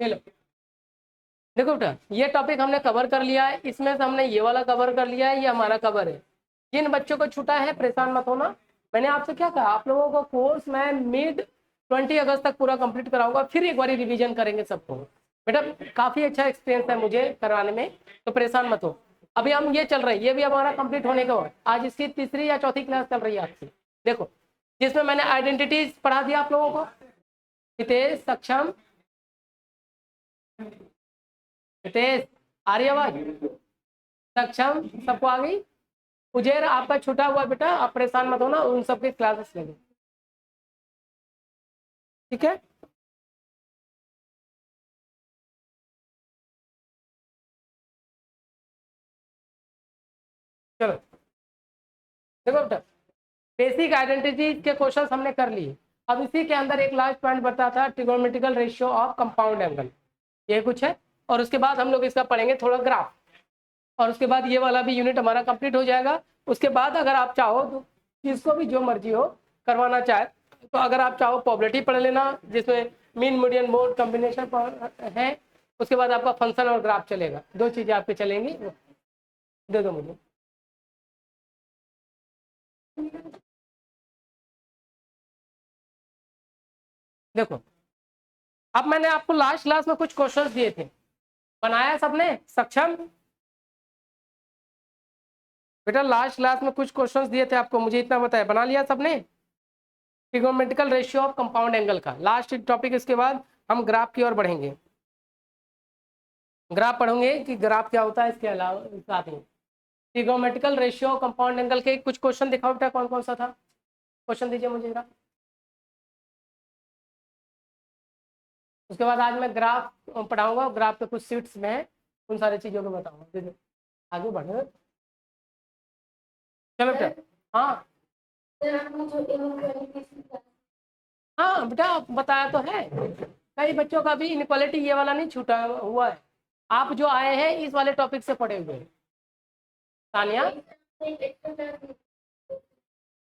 चलो देखो बेटा, ये टॉपिक हमने कवर कर लिया है, इसमें से हमने ये वाला कवर कर लिया है, ये हमारा कवर है। जिन बच्चों को छूटा है परेशान मत होना, मैंने आपसे क्या कहा, आप लोगों को कोर्स मैं मिड 20 अगस्त तक पूरा कंप्लीट कराऊंगा, फिर एक बार रिवीजन करेंगे सबको। बेटा काफी अच्छा एक्सपीरियंस है मुझे कराने में, तो परेशान मत हो। अभी हम ये चल रहे हैं, ये भी हमारा कंप्लीट होने का, आज इसकी तीसरी या चौथी क्लास चल रही है आपकी। देखो जिसमें मैंने आइडेंटिटीज पढ़ा दिया आप लोगों को, हितेश, सक्षम, हितेश आ रही आवाज, सक्षम सबको आ गई। उजेर आपका छूटा हुआ बेटा, आप परेशान मत होना, उन सबके क्लासेस लेंगे, ठीक है। चलो देखो बेटा, बेसिक आइडेंटिटी के क्वेश्चन हमने कर लिए। अब इसी के अंदर एक लास्ट पॉइंट बता था, trigonometrical ratio of compound angle, ये कुछ है। और उसके बाद हम लोग इसका पढ़ेंगे थोड़ा ग्राफ, और उसके बाद ये वाला भी यूनिट हमारा कंप्लीट हो जाएगा। उसके बाद अगर आप चाहो तो जिसको भी जो मर्जी हो करवाना चाहे, तो अगर आप चाहो प्रोबेबिलिटी पढ़ लेना, जिसमें मीन मीडियन मोड कॉम्बिनेशन है। उसके बाद आपका फंक्शन और ग्राफ चलेगा, दो चीजें आपके चलेंगी। दे दो मुझे। देखो अब मैंने आपको लास्ट क्लास में कुछ क्वेश्चंस दिए थे, बनाया सबने, सक्षम बेटा लास्ट क्लास में कुछ क्वेश्चंस दिए थे आपको, मुझे इतना बताया, बना लिया सबने। Trigonometrical ratio of compound angle का लास्ट टॉपिक, इसके बाद हम ग्राफ की ओर बढ़ेंगे। ग्राफ पढ़ोगे कि ग्राफ क्या होता है, इसके अलावा साथ में ट्रिगोनोमेट्रिकल रेशियो कंपाउंड एंगल के कुछ क्वेश्चन दिखाओ बेटा, कौन कौन सा था, क्वेश्चन दीजिए मुझे जरा। उसके बाद आज मैं ग्राफ पढ़ाऊंगा, ग्राफ के कुछ सीट्स में है, उन सारी चीजों को बताऊंगा। आगे बढ़े, चलो बेटा। हाँ हाँ बेटा बताया तो है, कई बच्चों का भी इनक्वालिटी ये वाला नहीं छूटा हुआ है, आप जो आए हैं इस वाले टॉपिक से पढ़े हुए हैं। तानिया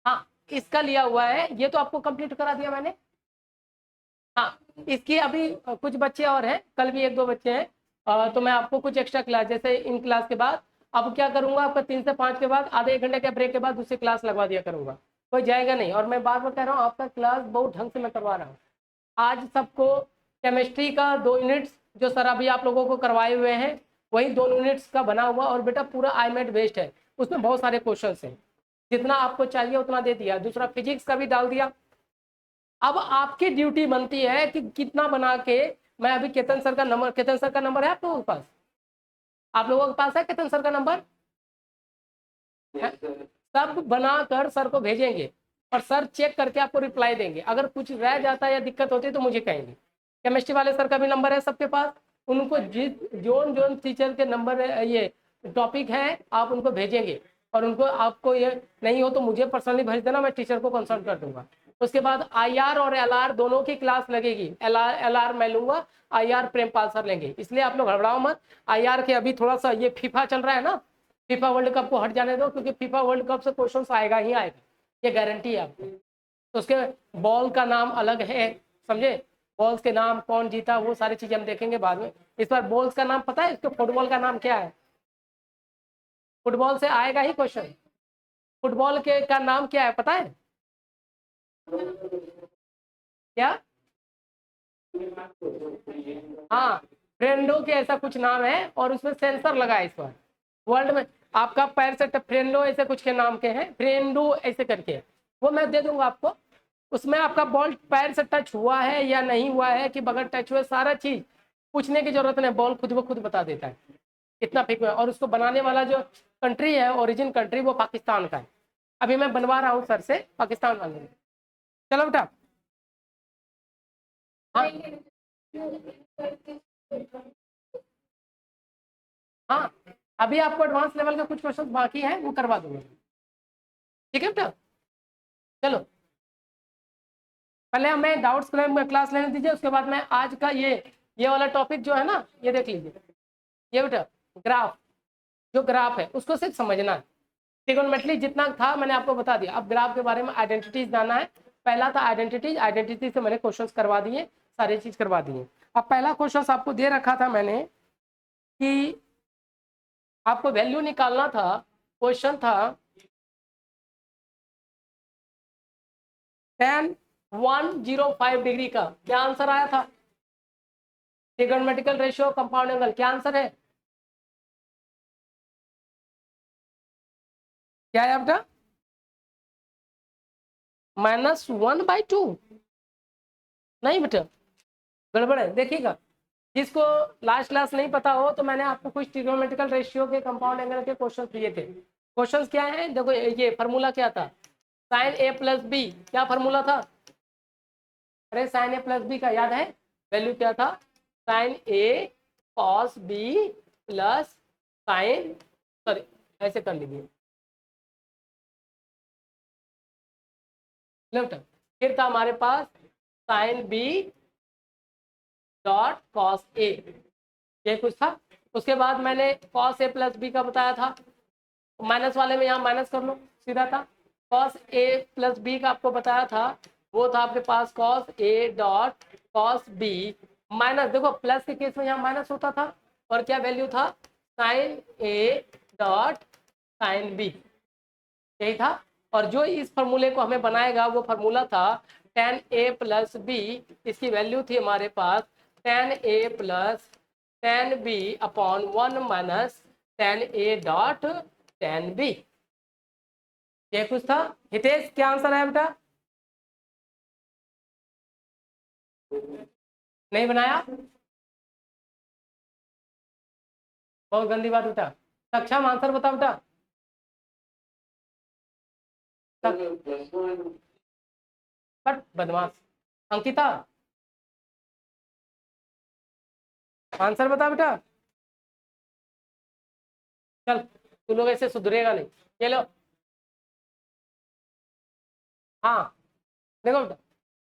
हाँ इसका लिया हुआ है, ये तो आपको कंप्लीट करा दिया मैंने। हाँ इसकी अभी कुछ बच्चे और हैं, कल भी एक दो बच्चे हैं, तो मैं आपको कुछ एक्स्ट्रा क्लास, जैसे इन क्लास के बाद अब क्या करूंगा, आपका 3 से 5 के बाद आधे 1 घंटे के ब्रेक के बाद दूसरी क्लास लगवा दिया करूंगा, कोई जाएगा नहीं। और मैं बार बार कह रहा हूँ, आपका क्लास बहुत ढंग से मैं करवा रहा हूँ। आज सबको केमिस्ट्री का 2 यूनिट्स जो सर अभी आप लोगों को करवाए हुए हैं, वही 2 यूनिट्स का बना हुआ, और बेटा पूरा आईमेट बेस्ड है, उसमें बहुत सारे क्वेश्चन हैं, जितना आपको चाहिए उतना दे दिया। दूसरा फिजिक्स का भी डाल दिया। अब आपकी ड्यूटी बनती है कि कितना बना के, मैं अभी केतन सर का नंबर, केतन सर का नंबर है आप लोगों के पास, आप लोगों के पास है केतन सर का नंबर है? सब बनाकर सर को भेजेंगे, और सर चेक करके आपको रिप्लाई देंगे। अगर कुछ रह जाता है या दिक्कत होती है तो मुझे कहेंगे। केमिस्ट्री वाले सर का भी नंबर है सबके पास, उनको जिस जोन जोन टीचर के नंबर ये टॉपिक है आप उनको भेजेंगे, और उनको आपको ये नहीं हो तो मुझे पर्सनली भेज देना, मैं टीचर को कंसल्ट कर दूंगा। उसके बाद आईआर और एलआर दोनों की क्लास लगेगी, एलआर मैं लूंगा, आईआर प्रेमपाल सर लेंगे, इसलिए आप लोग घबराओ मत। आईआर के अभी थोड़ा सा ये फीफा चल रहा है ना, फीफा वर्ल्ड कप को हट जाने दो, क्योंकि फीफा वर्ल्ड कप से क्वेश्चन आएगा ही आएगा, ये गारंटी है आपको। तो उसके बॉल का नाम अलग है, समझे, बॉल्स के नाम कौन जीता वो सारी चीजें हम देखेंगे बाद में। इस बार बॉल्स का नाम पता है, इसके फुटबॉल का नाम क्या है, फुटबॉल से आएगा ही क्वेश्चन, फुटबॉल के का नाम क्या है पता है क्या? हाँ फ्रेंडो के ऐसा कुछ नाम है, और उसमें सेंसर लगा है इस बार वर्ल्ड में। आपका पैर से फ्रेंडो ऐसे कुछ के नाम के हैं, फ्रेंडो ऐसे करके, वो मैं दे दूंगा आपको। उसमें आपका बॉल पैर से टच हुआ है या नहीं हुआ है, कि बगैर टच हुए, सारा चीज पूछने की जरूरत नहीं, बॉल खुद ब खुद बता देता है कितना फेंक हुआ है। और उसको बनाने वाला जो कंट्री है, ओरिजिन कंट्री, वो पाकिस्तान का है। अभी मैं बनवा रहा हूँ सर से, पाकिस्तान वाले। चलो बेटा हाँ हाँ अभी आपको एडवांस लेवल का कुछ क्वेश्चन बाकी है, वो करवा दूंगा, ठीक है बेटा। चलो पहले हमें डाउट्स क्लास लेने दीजिए, उसके बाद मैं आज का ये वाला टॉपिक जो है ना, ये देख लीजिए, ये बेटा ग्राफ, जो ग्राफ है उसको सिर्फ समझना है। ट्रिगोनोमेट्री जितना था मैंने आपको बता दिया, अब ग्राफ के बारे में आइडेंटिटीज जानना है। पहला था आइडेंटिटीज, आइडेंटिटी से मैंने क्वेश्चंस करवा दिए, सारी चीज करवा दिए। अब पहला क्वेश्चन आपको दे रखा था मैंने कि आपको वैल्यू निकालना था। क्वेश्चन था tan 105 डिग्री का क्या आंसर आया था? ट्रिगोनोमेट्रिकल रेशियो कंपाउंड एंगल क्या आंसर है? क्या है आपका? -1/2। नहीं बेटा, गड़बड़ है, देखिएगा। जिसको लास्ट क्लास नहीं पता हो तो मैंने आपको कुछ ट्रिगोनोमेट्रिकल रेशियो के कंपाउंड एंगल के क्वेश्चन दिए थे। क्वेश्चन क्या है देखो, ये फार्मूला क्या था? साइन ए प्लस बी क्या फार्मूला था? अरे साइन ए प्लस बी का याद है? वैल्यू क्या था? Sine A cos B plus sine, sorry ऐसे कर लीजिए, लेफ्ट। फिर था हमारे पास sine B dot cos A, ये कुछ था। उसके बाद मैंने कॉस ए प्लस बी का बताया था, माइनस वाले में यहाँ माइनस कर लो, सीधा था। कॉस ए प्लस बी का आपको बताया था, वो था आपके पास cos A dot cos B minus, देखो प्लस के केस में यहाँ माइनस होता था, और क्या वैल्यू था? Sine A dot sine B, यही था। और जो इस फॉर्मूले को हमें बनाएगा वो फॉर्मूला था tan a प्लस बी, इसकी वैल्यू थी हमारे पास tan a plus tan b upon 1 minus tan a dot tan b, ये कुछ था। हितेश क्या आंसर है बेटा? नहीं बनाया, बहुत गंदी बात बेटा। सक्षम आंसर बता बेटा। बट बदमाश। अंकिता आंसर बता बेटा। चल तू लोग ऐसे सुधरेगा नहीं, ये लो। हाँ देखो बेटा,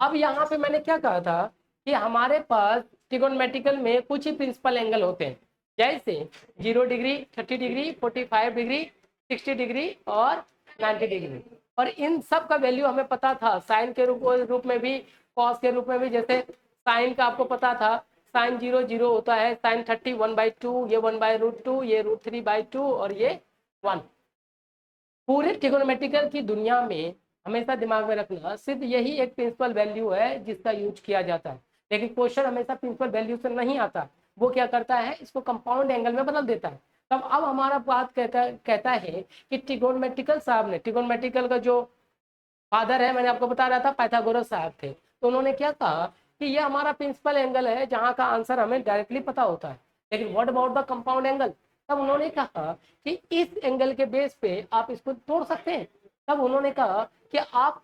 अब यहाँ पे मैंने क्या कहा था कि हमारे पास ट्रिगोनोमेट्रिकल में कुछ ही प्रिंसिपल एंगल होते हैं, जैसे 0 डिग्री, 30 डिग्री, 45 डिग्री, 60 डिग्री और 90 डिग्री। और इन सब का वैल्यू हमें पता था, साइन के रूप में भी, कॉस के रूप में भी। जैसे साइन का आपको पता था, साइन 0 0 होता है, साइन 30 1/2, ये 1/√2, ये √3/2 और ये 1। पूरे ट्रिगोनोमेट्रिकल की दुनिया में हमेशा दिमाग में रखना, सिर्फ यही एक प्रिंसिपल वैल्यू है जिसका यूज किया जाता है। लेकिन क्वेश्चन हमेशा प्रिंसिपल वैल्यू से नहीं आता, वो क्या करता है, इसको कंपाउंड एंगल में बदल देता है। तब अब हमारा बात कहता है कि ट्रिगोनोमेट्रिकल साहब ने, ट्रिगोनोमेट्रिकल का जो फादर है, मैंने आपको बता रहा था पाइथागोरस साहब थे, तो उन्होंने क्या कहा कि ये हमारा प्रिंसिपल एंगल है जहाँ का आंसर हमें डायरेक्टली पता होता है, लेकिन what about the compound angle? तब उन्होंने कहा कि इस एंगल के बेस पे आप इसको तोड़ सकते हैं। तब उन्होंने कहा कि आप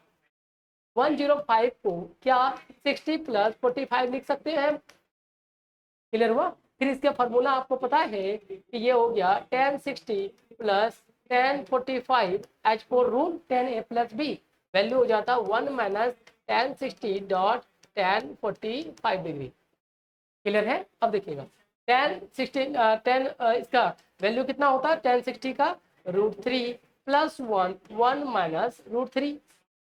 105 को क्या 60 प्लस 45 लिख सकते हैं। क्लियर हुआ? फिर इसका फॉर्मूला आपको पता है कि ये हो गया tan 60 प्लस tan 45 एच फोर rule tan a plus B, value हो जाता 1 minus tan 60 dot tan 45 degree. Clear है? अब देखिएगा tan 60 tan इसका वैल्यू कितना होता है? tan 60 का √3 प्लस 1 माइनस √3।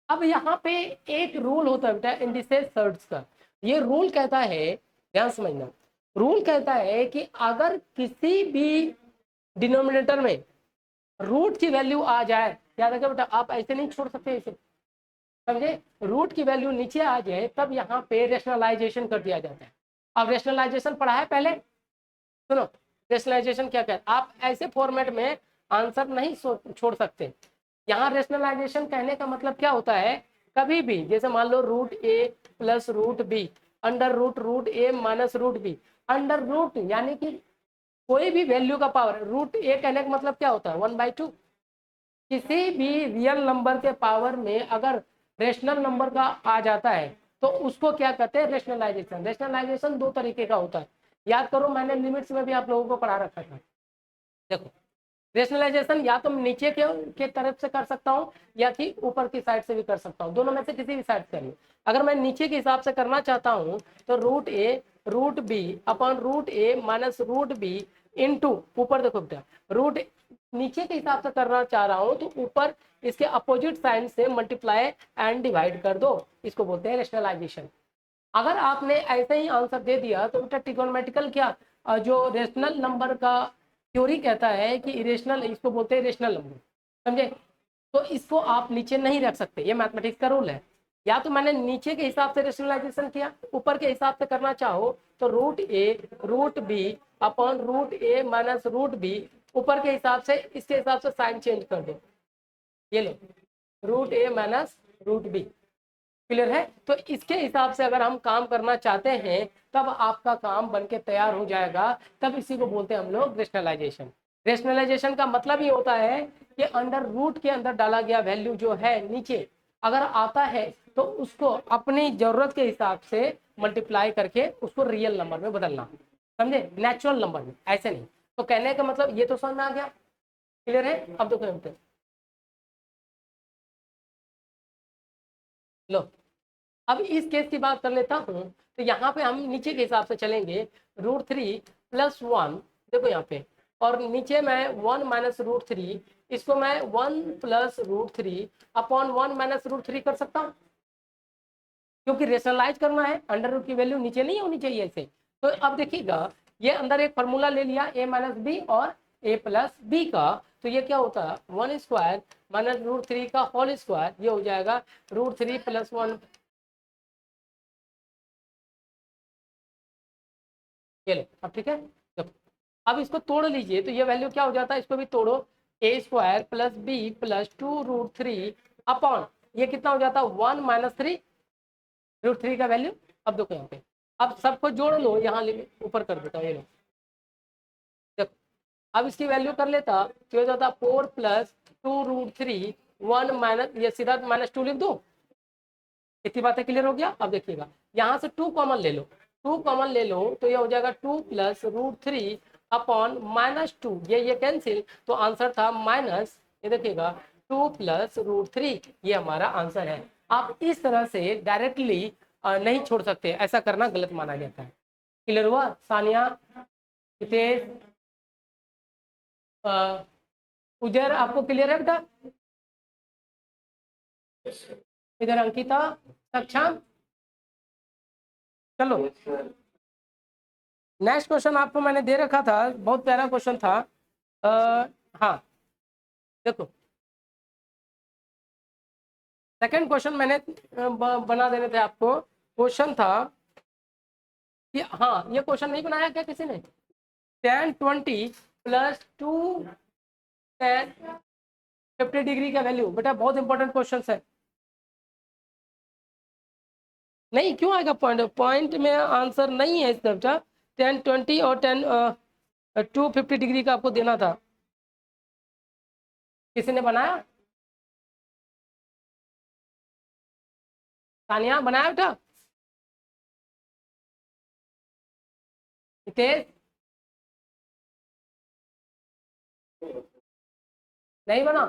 अब यहाँ पे एक रूल होता है बेटा इंडिसेस सर्ट्स का। ये रूल कहता है, ध्यान समझना, रूल कहता है कि अगर किसी भी डिनोमिनेटर में रूट की वैल्यू आ जाए, याद रखिए बेटा, आप ऐसे नहीं छोड़ सकते इसे, समझे? रूट की वैल्यू नीचे आ जाए तब यहाँ पे रेशनलाइजेशन कर दिया जाता है। अब रेशनलाइजेशन पढ़ा है पहले, सुनो रेशनलाइजेशन क्या कहता है। आप ऐसे फॉर्मेट में आंसर नहीं छोड़ सकते। यहाँ रेशनलाइजेशन कहने का मतलब क्या होता है, कभी भी जैसे मान लो √a plus √b under √a minus √b under root, यानी कि कोई भी वैल्यू का पावर, √a कहने का मतलब क्या होता है? 1/2। किसी भी रियल नंबर के पावर में अगर रेशनल नंबर का आ जाता है तो उसको क्या कहते हैं? रेशनलाइजेशन। रेशनलाइजेशन दो तरीके का होता है, याद करो, मैंने लिमिट्स में भी आप लोगों को पढ़ा रखा था। देखो रेशनलाइजेशन या तो नीचे के तरफ से कर सकता हूँ या कि ऊपर की साइड से भी कर सकता हूँ, दोनों में से किसी भी साइड से करिए। अगर मैं नीचे के हिसाब से करना चाहता हूँ तो √a √b upon √a minus √b into, ऊपर देखो बेटा, रूट नीचे के हिसाब से करना चाह रहा हूँ तो ऊपर इसके अपोजिट साइन से मल्टीप्लाई एंड डिवाइड कर दो, इसको बोलते हैं रेशनलाइजेशन। अगर आपने ऐसे ही आंसर दे दिया तो बेटा ट्रिगोनोमेट्रिकल क्या जो रेशनल नंबर का थ्योरी कहता है कि इरेशनल, इसको बोलते हैं रेशनल नंबर, समझे। तो इसको आप नीचे नहीं रख सकते, ये मैथमेटिक्स का रूल है। या तो मैंने नीचे के हिसाब से रेशनलाइजेशन किया, ऊपर के हिसाब से करना चाहो तो रूट ए रूट बी अपॉन रूट ए माइनस रूट बी, ऊपर के हिसाब से इसके हिसाब से साइन चेंज कर दो, ये लो रूट ए माइनस रूट बी। क्लियर है। तो इसके हिसाब से अगर हम काम करना चाहते हैं तब आपका काम बनके तैयार हो जाएगा, तब इसी को बोलते हैं हम लोग रेशनलाइजेशन। रेशनलाइजेशन का मतलब ये होता है कि अंडर रूट के अंदर डाला गया वैल्यू जो है नीचे अगर आता है तो उसको अपनी जरूरत के हिसाब से मल्टीप्लाई करके उसको रियल नंबर में बदलना, समझे, नेचुरल नंबर में, ऐसे नहीं। तो कहने का मतलब ये तो समझ में आ गया। क्लियर है। अब देखो लो, अब इस केस की बात कर लेता हूं। तो यहाँ पे हम नीचे के हिसाब से चलेंगे, √3 + 1, देखो यहाँ पे, और नीचे में 1 माइनस √3, इसको मैं 1 + √3 अपॉन 1 माइनस √3 कर सकता हूँ, क्योंकि रेशनलाइज करना है, अंडर रूट की वैल्यू नीचे नहीं होनी चाहिए ऐसे। तो अब देखिएगा, ये अंदर एक फॉर्मूला ले लिया a माइनस बी और a प्लस बी का, तो ये क्या होता है 1² माइनस √3 का होल स्क्वायर, ये हो जाएगा √3 + 1। ये लो, अब ठीक है। देखो अब इसको तोड़ लीजिए तो ये वैल्यू क्या हो जाता है, इसको भी तोड़ो, a² + b + 2√3 अपॉन, ये कितना हो जाता है 1 माइनस 3 √3 का वैल्यू। अब देखो यहाँ पे, अब सबको जोड़ लो, यहाँ ऊपर कर देता हूँ, ये लो देखो, अब इसकी वैल्यू कर लेता तो हो जाता 4 + 2√3 1 माइनस, ये सीधा -2 लिख दो। इतनी बातें क्लियर हो गया। अब देखिएगा यहाँ से 2 कॉमन ले लो, 2 कॉमन ले लो तो ये हो जाएगा 2 + √3 अपॉन -2, ये कैंसिल, तो आंसर था माइनस, ये देखिएगा 2 + √3, ये हमारा आंसर है। आप इस तरह से डायरेक्टली नहीं छोड़ सकते, ऐसा करना गलत माना जाता है। क्लियर हुआ। सानिया, हितेश, उजर, आपको क्लियर है बेटा। इधर अंकिता, सक्षम, चलो नेक्स्ट क्वेश्चन आपको मैंने दे रखा था, बहुत प्यारा क्वेश्चन था। हाँ देखो, सेकंड क्वेश्चन मैंने बना देने थे आपको। क्वेश्चन था कि, हाँ ये क्वेश्चन नहीं बनाया क्या किसी ने, tan 20 + 2 tan 50 डिग्री का वैल्यू, बेटा बहुत इंपॉर्टेंट क्वेश्चन है। नहीं क्यों आएगा पॉइंट, पॉइंट में आंसर नहीं है इसका बेटा। tan 20 और tan 250 डिग्री का आपको देना था, किसी ने बनाया, सानिया बनाया बेटा, हितेश नहीं बना,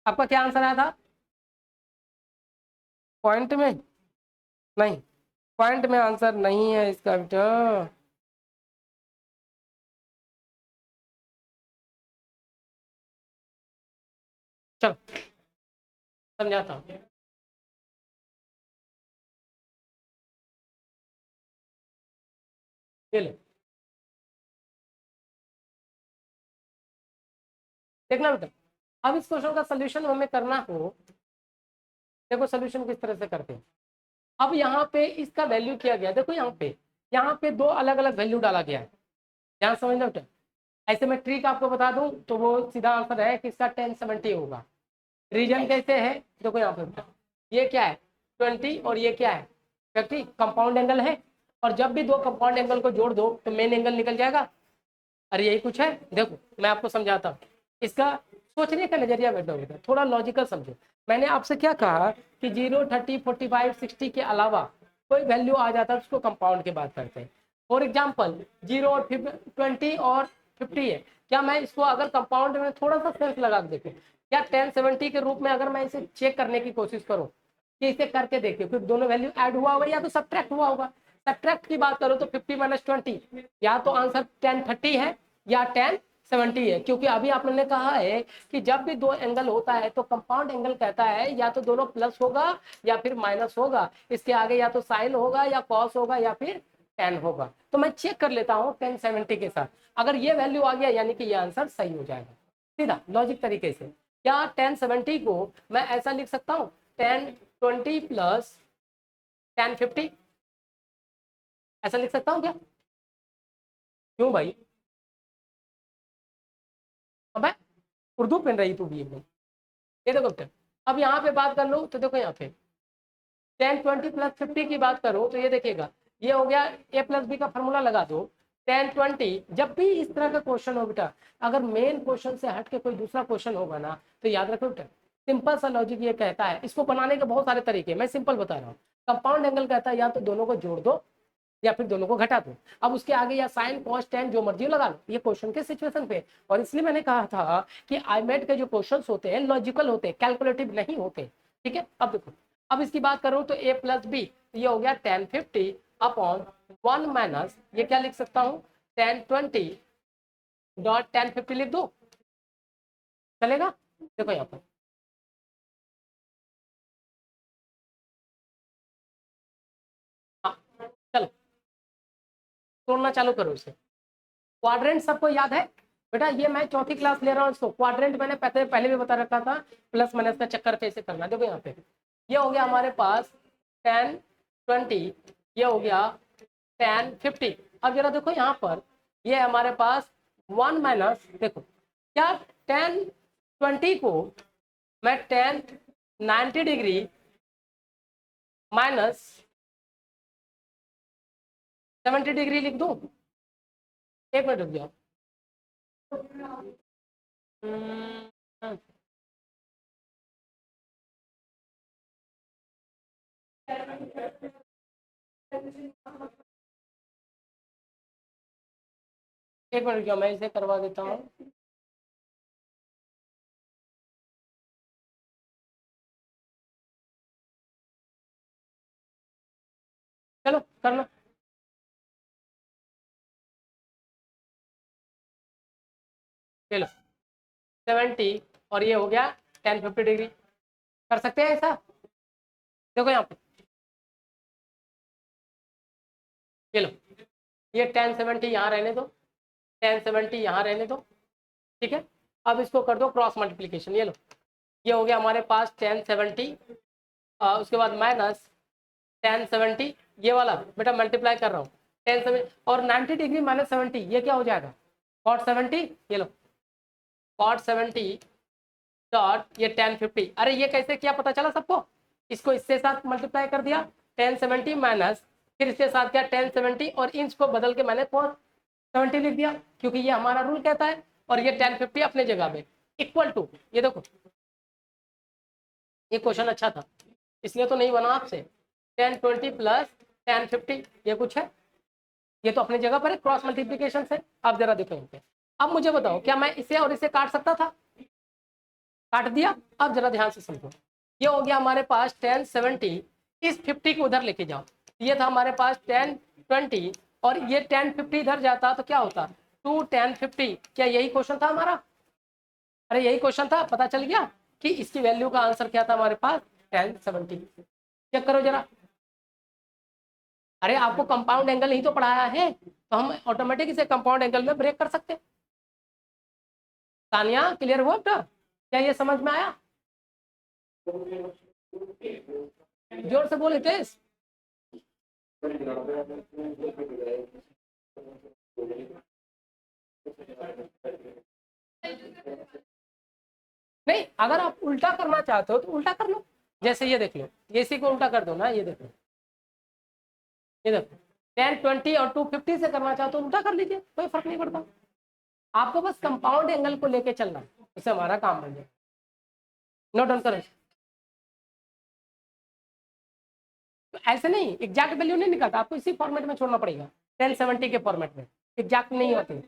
आपका क्या आंसर आया था पॉइंट में, नहीं पॉइंट में आंसर नहीं है इसका बेटा। चल समझाता हूँ, ये लो देखना बेटा। अब इस क्वेश्चन का सोल्यूशन हमें करना हो, देखो सोल्यूशन किस तरह से करते हैं। अब यहाँ पे इसका वैल्यू किया गया, देखो यहाँ पे दो अलग अलग वैल्यू डाला गया है, ध्यान समझना बेटा। ऐसे मैं ट्रिक आपको बता दूं तो वो सीधा आंसर है कि इसका 1070 होगा। रीजन कैसे है, देखो यहाँ पे बेटा, ये क्या है 20 और ये क्या है 50, कंपाउंड एंगल है, और जब भी दो कंपाउंड एंगल को जोड़ दो तो मेन एंगल निकल जाएगा। अरे यही कुछ है, देखो मैं आपको समझाता हूँ। इसका सोचने का नजरिया बैठो बेटा, थोड़ा लॉजिकल समझो। मैंने आपसे क्या कहा कि 0, 30, 45, 60 के अलावा कोई वैल्यू आ जाता है उसको कंपाउंड की बात करते हैं। फॉर एग्जाम्पल 0 और 20 और 50 है, क्या मैं इसको अगर कंपाउंड में थोड़ा सा सेंस लगा के देखूं, क्या 1070 के रूप में अगर मैं इसे चेक करने की कोशिश करूं कि इसे करके देखिए फिर दोनों वैल्यू ऐड हुआ होगा या तो सब्ट्रैक्ट हुआ होगा। सब्ट्रैक्ट की बात करो तो 50 - 20, या तो आंसर 1030 है या 10 70 है, क्योंकि अभी आपने कहा है कि जब भी दो एंगल होता है तो कंपाउंड एंगल कहता है या तो दोनों प्लस होगा या फिर माइनस होगा, इसके आगे या तो साइन होगा या कॉस होगा या फिर टेन होगा। तो मैं चेक कर लेता हूँ 1070 के साथ, अगर ये वैल्यू आ गया यानी कि ये आंसर सही हो जाएगा, सीधा लॉजिक तरीके से। क्या 1070 को मैं ऐसा लिख सकता हूँ 1020 प्लस 1050, ऐसा लिख सकता हूँ क्या? क्यों भाई? अब उर्दू पढ़ रही तू भी एकदम। ये देखो बेटा, अब यहाँ पे बात कर लो तो देखो यहाँ पे 1020 प्लस 50 की बात करो तो ये देखिएगा, ये हो गया a प्लस बी का फॉर्मूला लगा दो 1020। जब भी इस तरह का क्वेश्चन हो बेटा, अगर मेन क्वेश्चन से हट के कोई दूसरा क्वेश्चन होगा ना, तो याद रखो बेटा, सिंपल सा लॉजिक ये कहता है, इसको बनाने के बहुत सारे तरीके, मैं सिंपल बता रहा हूँ। कंपाउंड एंगल कहता है या तो दोनों को जोड़ दो या फिर दोनों को घटा दो, अब उसके आगे या साइन कॉस टेन जो मर्जी लगा लो, ये क्वेश्चन के सिचुएशन पे। और इसलिए मैंने कहा था कि आईमेट के जो क्वेश्चंस होते हैं लॉजिकल होते हैं, कैलकुलेटिव नहीं होते। ठीक है, अब देखो, अब इसकी बात करूं तो a प्लस बी, ये हो गया 1050 अपॉन 1 माइनस, ये क्या लिख सकता हूं 1020 डॉट 1050 लिख दो, चलेगा? देखो यहाँ पर हाँ, चलो तोड़ना चालू करो इसे। क्वाड्रेंट सबको याद है बेटा, ये मैं चौथी क्लास ले रहा हूँ इसको, क्वाड्रेंट मैंने पहले भी बता रखा था, प्लस माइनस का चक्कर कैसे करना। देखो यहाँ पे ये हो गया हमारे पास 1020, ये हो गया 1050। अब जरा देखो यहाँ पर, ये हमारे पास 1 माइनस, देखो क्या 1020 को मैं 1090 डिग्री माइनस 70 डिग्री लिख दूं? एक मिनट रुक जाओ। हम्म, एक मिनट रुक जाओ, मैं इसे करवा देता हूँ। चलो कर लो, चलो 70 और ये हो गया 1050 डिग्री, कर सकते हैं ऐसा? देखो यहाँ पे, चलो ये 1070 यहाँ रहने दो, 1070 यहाँ रहने दो, ठीक है। अब इसको कर दो क्रॉस मल्टीप्लीकेशन, ये लो, ये हो गया हमारे पास 1070, उसके बाद माइनस 1070, ये वाला बेटा मल्टीप्लाई कर रहा हूँ 1070 और 90 डिग्री माइनस 70, ये क्या हो जाएगा कॉट 70, ये लो कॉट 70 डॉट ये 1050। अरे ये कैसे किया पता चला सबको? इसको इससे साथ मल्टीप्लाई कर दिया 1070 माइनस, फिर इसके साथ क्या 1070 और इंच को बदल के मैंने कॉट 70 लिख दिया, क्योंकि ये हमारा रूल कहता है, और ये 1050 अपने जगह पे इक्वल टू, ये देखो ये क्वेश्चन अच्छा था इसलिए तो नहीं बना आपसे, 1020 प्लस 1050, ये कुछ है, ये तो अपनी जगह पर है, क्रॉस मल्टीप्लीकेशन से। अब जरा देखो यहाँ पे, अब मुझे बताओ क्या मैं इसे और इसे काट सकता था? काट दिया। अब जरा ध्यान से समझो, ये हो गया हमारे पास 1070, इस 50 को उधर लेके जाओ, ये था हमारे पास 1020 और ये 1050 इधर जाता तो क्या होता 2 1050, क्या यही क्वेश्चन था हमारा? अरे यही क्वेश्चन था, पता चल गया कि इसकी वैल्यू का आंसर क्या था हमारे पास 1070। चेक करो जरा, अरे आपको कंपाउंड एंगल ही तो पढ़ाया है, तो हम ऑटोमेटिक इसे कंपाउंड एंगल में ब्रेक कर सकते हैं। तानिया क्लियर हुआ बेटा? क्या ये समझ में आया? जोर से बोले तेज। नहीं, अगर आप उल्टा करना चाहते हो तो उल्टा कर लो, जैसे ये देख लो, ये इसी को उल्टा कर दो ना, ये देखो, ये देखो 1020 और 250 से करना चाहते हो उल्टा कर लीजिए, कोई फर्क नहीं पड़ता। आपको बस कंपाउंड एंगल को लेके चलना है, इससे हमारा काम बन जाए। नोट डाउन करें, तो ऐसे नहीं एग्जैक्ट वैल्यू नहीं निकलता, आपको इसी फॉर्मेट में छोड़ना पड़ेगा, 1070 के फॉर्मेट में, एग्जैक्ट नहीं होती।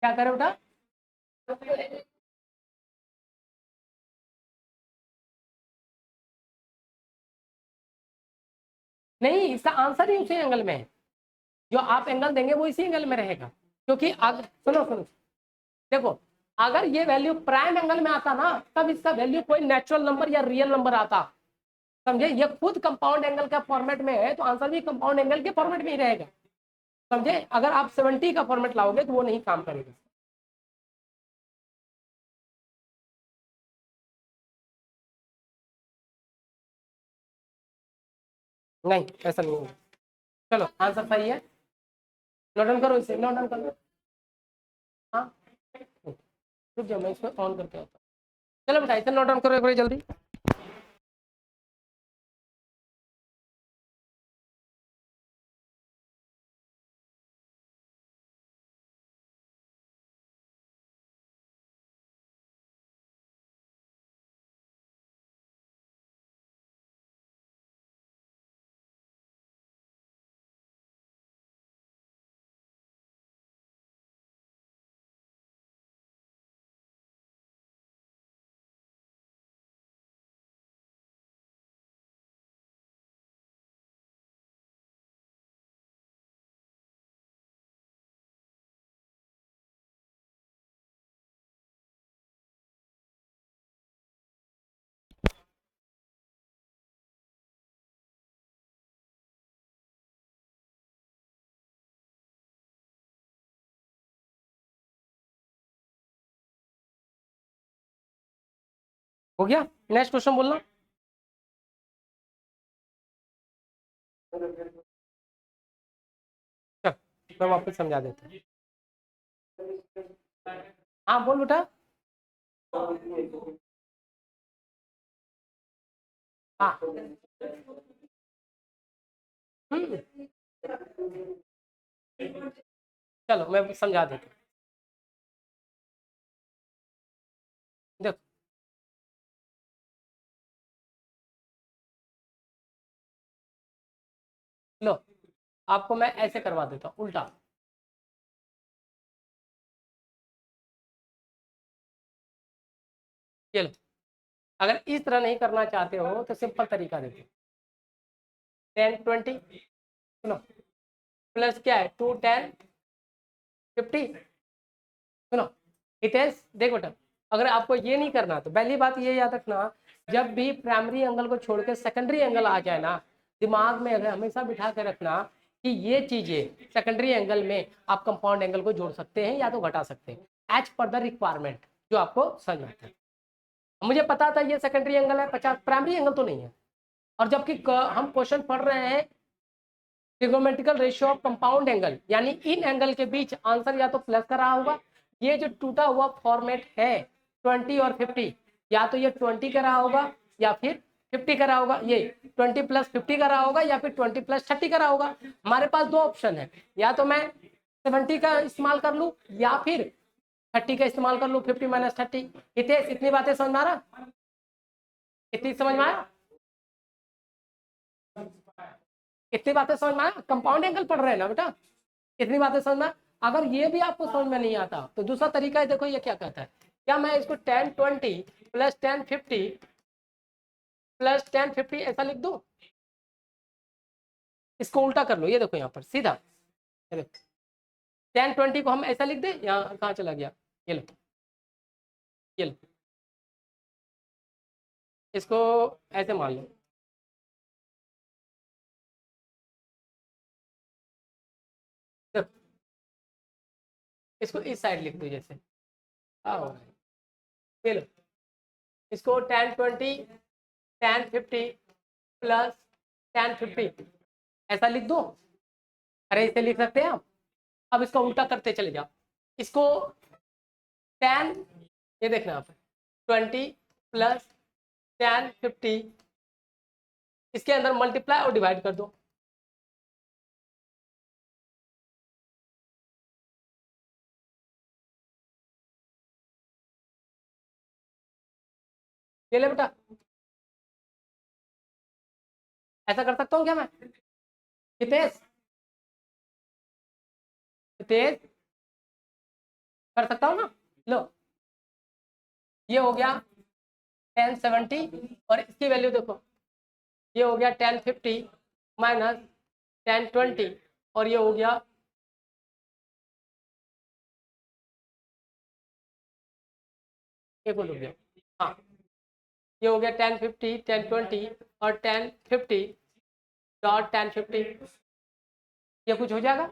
क्या करें बेटा? नहीं, इसका आंसर ही उसी एंगल में है, जो आप एंगल देंगे वो इसी एंगल में रहेगा, क्योंकि अगर सुनो सुनो देखो, अगर ये वैल्यू प्राइम एंगल में आता ना तब इसका वैल्यू कोई नेचुरल नंबर या रियल नंबर आता, समझे। ये खुद कंपाउंड एंगल का फॉर्मेट में है तो आंसर भी कंपाउंड एंगल के फॉर्मेट में ही रहेगा, समझे। अगर आप 70 का फॉर्मेट लाओगे तो वो नहीं काम करेगा। नहीं ऐसा नहीं होगा। चलो आंसर सही है, नोट डाउन करो, इसे नोट डाउन कर लो। हाँ रुक जाओ, मैं इसको ऑन करके आता हूँ। चलो बेटा इसे नोट डाउन करो एक बार जल्दी। हो गया, नेक्स्ट क्वेश्चन बोलना। चल मैं वापस समझा देता हूँ। हाँ बोल बेटा। हाँ हम्म, चलो मैं समझा देता हूँ। देखो लो, आपको मैं ऐसे करवा देता हूँ उल्टा। ये लो, अगर इस तरह नहीं करना चाहते हो तो सिंपल तरीका देखो, 10 20 सुनो, प्लस क्या है 2 10 50 सुनो, इट इज देखो बेटा, अगर आपको ये नहीं करना तो पहली बात ये याद रखना, जब भी प्राइमरी एंगल को छोड़ के सेकेंडरी एंगल आ जाए ना, दिमाग में हमेशा बिठा के रखना कि ये चीजें सेकेंडरी एंगल में आप कंपाउंड एंगल को जोड़ सकते हैं या तो घटा सकते हैं एज पर द रिक्वायरमेंट जो आपको समझ में आता है। मुझे पता था ये सेकेंडरी एंगल है 50, प्राइमरी एंगल तो नहीं है। और जबकि हम क्वेश्चन पढ़ रहे हैं trigonometrical ratio of compound angle, यानी इन एंगल के बीच आंसर या तो प्लस का रहा होगा, ये जो टूटा हुआ फॉर्मेट है 20 और 50, या तो ये 20 का रहा होगा या फिर 50 का रहा होगा, ये 20 प्लस 50 का रहा होगा या फिर 20 प्लस 30 का रहा होगा। हमारे पास दो ऑप्शन है, या तो मैं 70 का इस्तेमाल कर लूँ या फिर 30 का इस्तेमाल कर लूँ, 50 माइनस 30। इतनी बातें समझ में आ रहा, इतनी समझ में आया, इतनी बातें समझ में आया, कंपाउंड एंगल पढ़ रहे हैं ना बेटा, इतनी बातें समझ में। अगर ये भी आपको समझ में नहीं आता तो दूसरा तरीका है, देखो ये क्या कहता है, क्या मैं इसको 10 20 प्लस 10 50 प्लस 10 50 ऐसा लिख दूं, इसको उल्टा कर लो, ये देखो यहाँ पर सीधा, ये देखो 10 20 को हम ऐसा लिख दे, यहाँ कहाँ चला गया, ये लो, ये लो, इसको ऐसे मान लो, देखो इसको इस साइड लिख दो जैसे, आओ ये लो, इसको 10 20 10 50 प्लस 10 50 ऐसा लिख दो। अरे इसे लिख सकते हैं आप। अब इसका उल्टा करते चले जाओ, इसको 10, ये देखना आप, 20 प्लस 10 50 इसके अंदर मल्टीप्लाई और डिवाइड कर दो, ये ले बेटा। ऐसा कर सकता हूँ क्या मैं, हितेश, हितेश कर सकता हूँ ना। लो ये हो गया 10 70 और इसकी वैल्यू देखो, ये हो गया 10 50 माइनस 10 20 और ये हो गया एक मिनट रुक गया, हाँ ये हो गया 1050 1020 और 1050 डॉट 1050। ये कुछ हो जाएगा,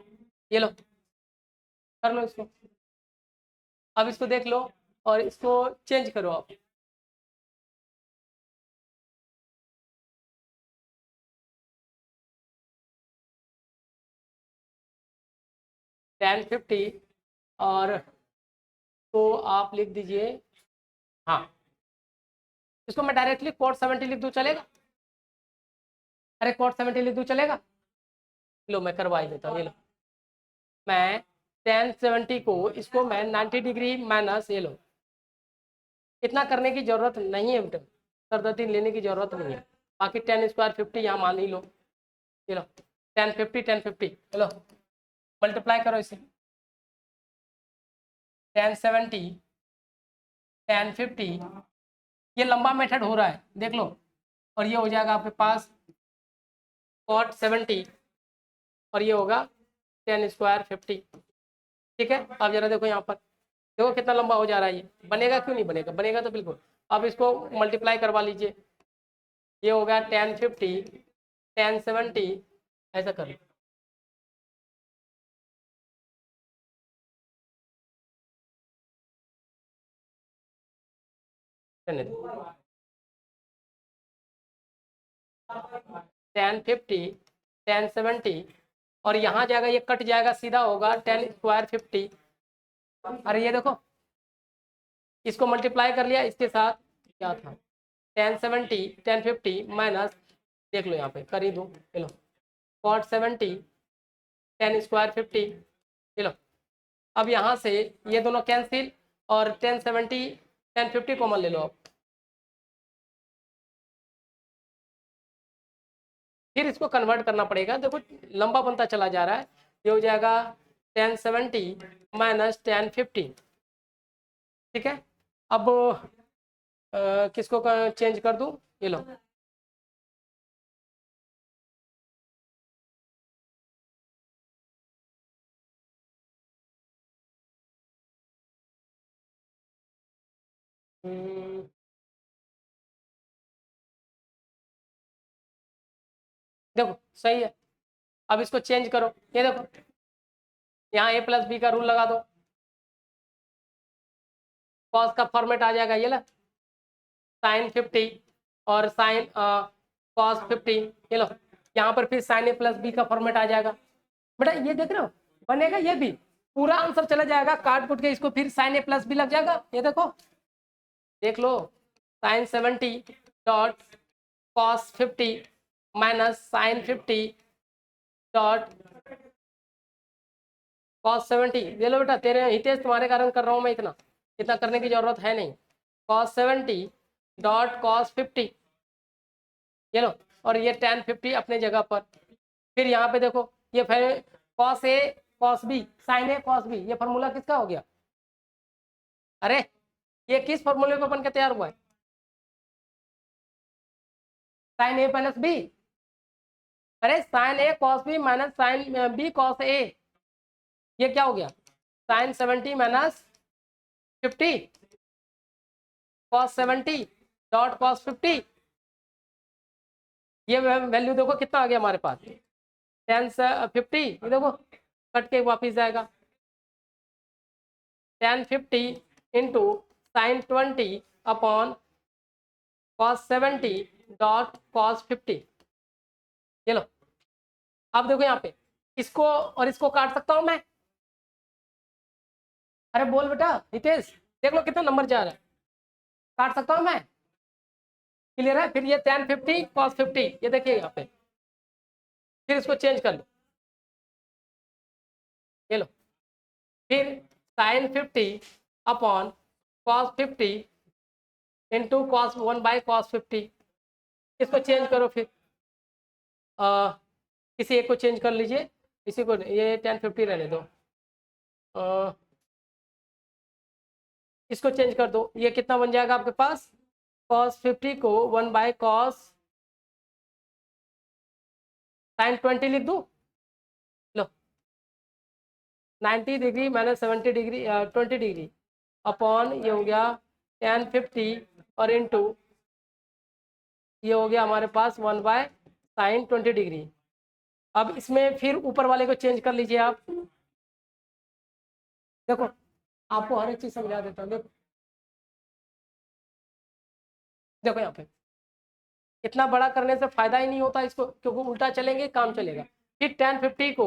ये लो कर लो इसको। अब इसको देख लो और इसको चेंज करो आप। टेन फिफ्टी और तो आप लिख दीजिए, हाँ इसको मैं डायरेक्टली कोड 70 लिख दूँ चलेगा? अरे कोड 70 लिख दूँ चलेगा? लो मैं करवा ही देता हूँ, ये लो मैं 1070 को इसको मैं 90 डिग्री माइनस, ये लो इतना करने की जरूरत नहीं है बेटा, सरदर्दी लेने की जरूरत नहीं है। बाकी 10 स्क्वायर 50 यहाँ मान ही लो, ये लो 1050 1050, चलो मल्टीप्लाई करो इसे 1070 1050, ये लंबा मेथड हो रहा है देख लो, और ये हो जाएगा आपके पास cot 70 और ये होगा 10 स्क्वायर 50। ठीक है, अब जरा देखो यहाँ पर, देखो कितना लंबा हो जा रहा है, ये बनेगा क्यों नहीं बनेगा, बनेगा तो बिल्कुल। अब इसको मल्टीप्लाई करवा लीजिए, ये होगा 1050 1070, ऐसा कर लो। करने दो 1050 1070 और यहाँ जाएगा, ये कट जाएगा, सीधा होगा 10 स्क्वायर 50। अरे ये देखो इसको मल्टीप्लाई कर लिया इसके साथ, क्या था 1070 1050 माइनस, देख लो यहाँ पे कर ही दूँ, चलो cot 70 10 स्क्वायर 50, चलो अब यहाँ से ये दोनों कैंसिल और 1070 1050 कॉमन ले लो आप, फिर इसको कन्वर्ट करना पड़ेगा, देखो लंबा बनता चला जा रहा है। ये हो जाएगा 1070 माइनस 1050। ठीक है, अब किसको चेंज कर दूं, ये लो देखो सही है। अब इसको चेंज करो, ये देखो यहाँ ए प्लस बी का रूल लगा दो, कॉस का फॉर्मेट आ जाएगा, ये ला साइन 50 और साइन कॉस 50, ये लो यहाँ पर फिर साइन ए प्लस बी का फॉर्मेट आ जाएगा। बेटा ये देख रहे हो बनेगा, ये भी पूरा आंसर चला जाएगा, काट कुट के इसको फिर साइन ए प्लस बी लग जाएगा, ये देखो देख लो sine 70 dot cos 50 minus sine 50 dot cos 70। ले लो बेटा, तेरे हितेश तुम्हारे कारण कर रहा हूँ मैं, इतना इतना करने की जरूरत है नहीं। कॉस 70 डॉट कॉस 50, ये लो और ये tan 50 अपने जगह पर। फिर यहाँ पे देखो ये फिर cos A cos B sign A cos B, ये फॉर्मूला किसका हो गया? अरे ये किस फॉर्मूले को बन के तैयार हुआ है? साइन ए माइनस बी, अरे sine A cos B minus sine B cos A, ये क्या हो गया sine 70 minus 50 cos 70 dot cos 50। ये वैल्यू देखो कितना आ गया हमारे पास, 1050, ये देखो कट के वापिस जाएगा 1050 into sine 20 upon cos 70 dot cos 50। ये लो अब देखो यहाँ पे इसको और इसको काट सकता हूं मैं? अरे बोल बेटा हितेश, देख लो कितना नंबर जा रहा है, काट सकता हूं मैं? क्लियर है? फिर ये 1050 कॉस 50, ये देखिए यहाँ पे, फिर इसको चेंज कर लो, ये लो फिर sine 50 upon cos 50 into cos 1/cos 50, इसको चेंज करो फिर किसी एक को चेंज कर लीजिए, इसी को, ये 1050 रहने दो, इसको चेंज कर दो, ये कितना बन जाएगा आपके पास, cos 50 को 1/cos sin 20 लिख दूं, लो 90 degree minus 70 degree 20 degree upon ये हो गया tan 50 और इनटू ये हो गया हमारे पास 1/sin 20 डिग्री। अब इसमें फिर ऊपर वाले को चेंज कर लीजिए आप। देखो आपको हर एक चीज समझा देता हूँ। देखो देखो यहाँ पे इतना बड़ा करने से फायदा ही नहीं होता इसको, क्योंकि उल्टा चलेंगे काम चलेगा। फिर tan 50 को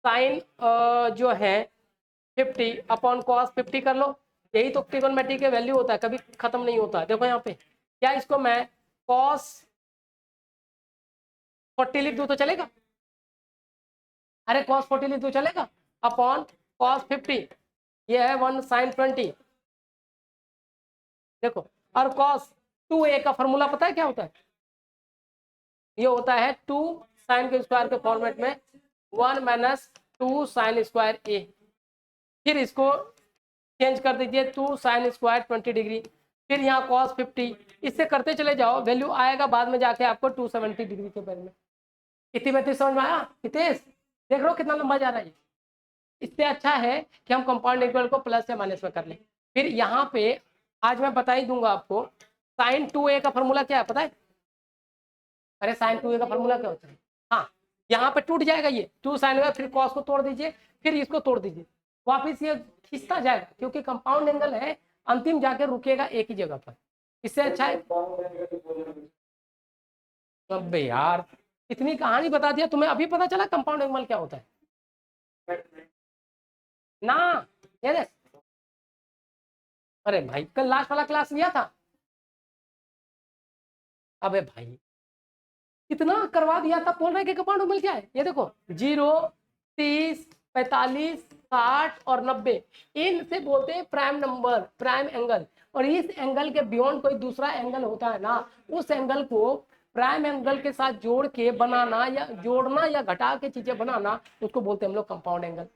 साइन जो है 50 अपॉन कॉस 50 कर लो। यही तो ट्रिगोनोमेट्री के वैल्यू होता है, कभी खत्म नहीं होता। देखो यहाँ पे क्या इसको मैं कॉस 40 लिख दूं तो चलेगा? अरे कॉस 40 लिख दूं चलेगा? अपॉन कॉस 50 ये है 1/sin 20। देखो और कॉस 2a का फॉर्मूला पता है क्या होता है? ये होता है 2 साइन के स्क्वायर के फॉर्मेट में 1 माइनस 2 साइन स्क्वायर ए। फिर इसको चेंज कर दीजिए 2 साइन स्क्वायर 20 डिग्री। फिर यहाँ कॉस 50, इससे करते चले जाओ, वैल्यू आएगा बाद में जाके आपको 270 डिग्री के बारे में। इतनी बेहतर समझ में आया हितेश? देख लो कितना लंबा जा रहा है। इससे अच्छा है कि हम कंपाउंड इंटीग्रल को प्लस या माइनस में कर लें। फिर यहाँ पे आज मैं बता ही दूंगा आपको साइन 2a का फॉर्मूला क्या है पता है? अरे साइन 2a का फॉर्मूला क्या होता है? हाँ यहाँ पे टूट जाएगा ये 2 साइन होगा, फिर कॉस को तोड़ दीजिए, फिर इसको तोड़ दीजिए, वापिस ये खिंचता जाएगा क्योंकि कंपाउंड एंगल है, अंतिम जाके रुकेगा एक ही जगह पर। इससे अच्छा है। अबे यार इतनी कहानी बता दिया तुम्हें, अभी पता चला कंपाउंड एंगल क्या होता है ना? ये देख, अरे भाई कल लास्ट वाला क्लास लिया था। अबे भाई इतना करवा दिया था, बोल रहे कि कंपाउंड एंगल क्या है? ये देखो 0, 30, 45, 60 और 90 इनसे बोलते हैं प्राइम नंबर, प्राइम एंगल। और इस एंगल के बियॉन्ड कोई दूसरा एंगल होता है ना, उस एंगल को प्राइम एंगल के साथ जोड़ के बनाना या जोड़ना या घटा के चीजें बनाना, उसको बोलते हैं हम लोग कंपाउंड एंगल।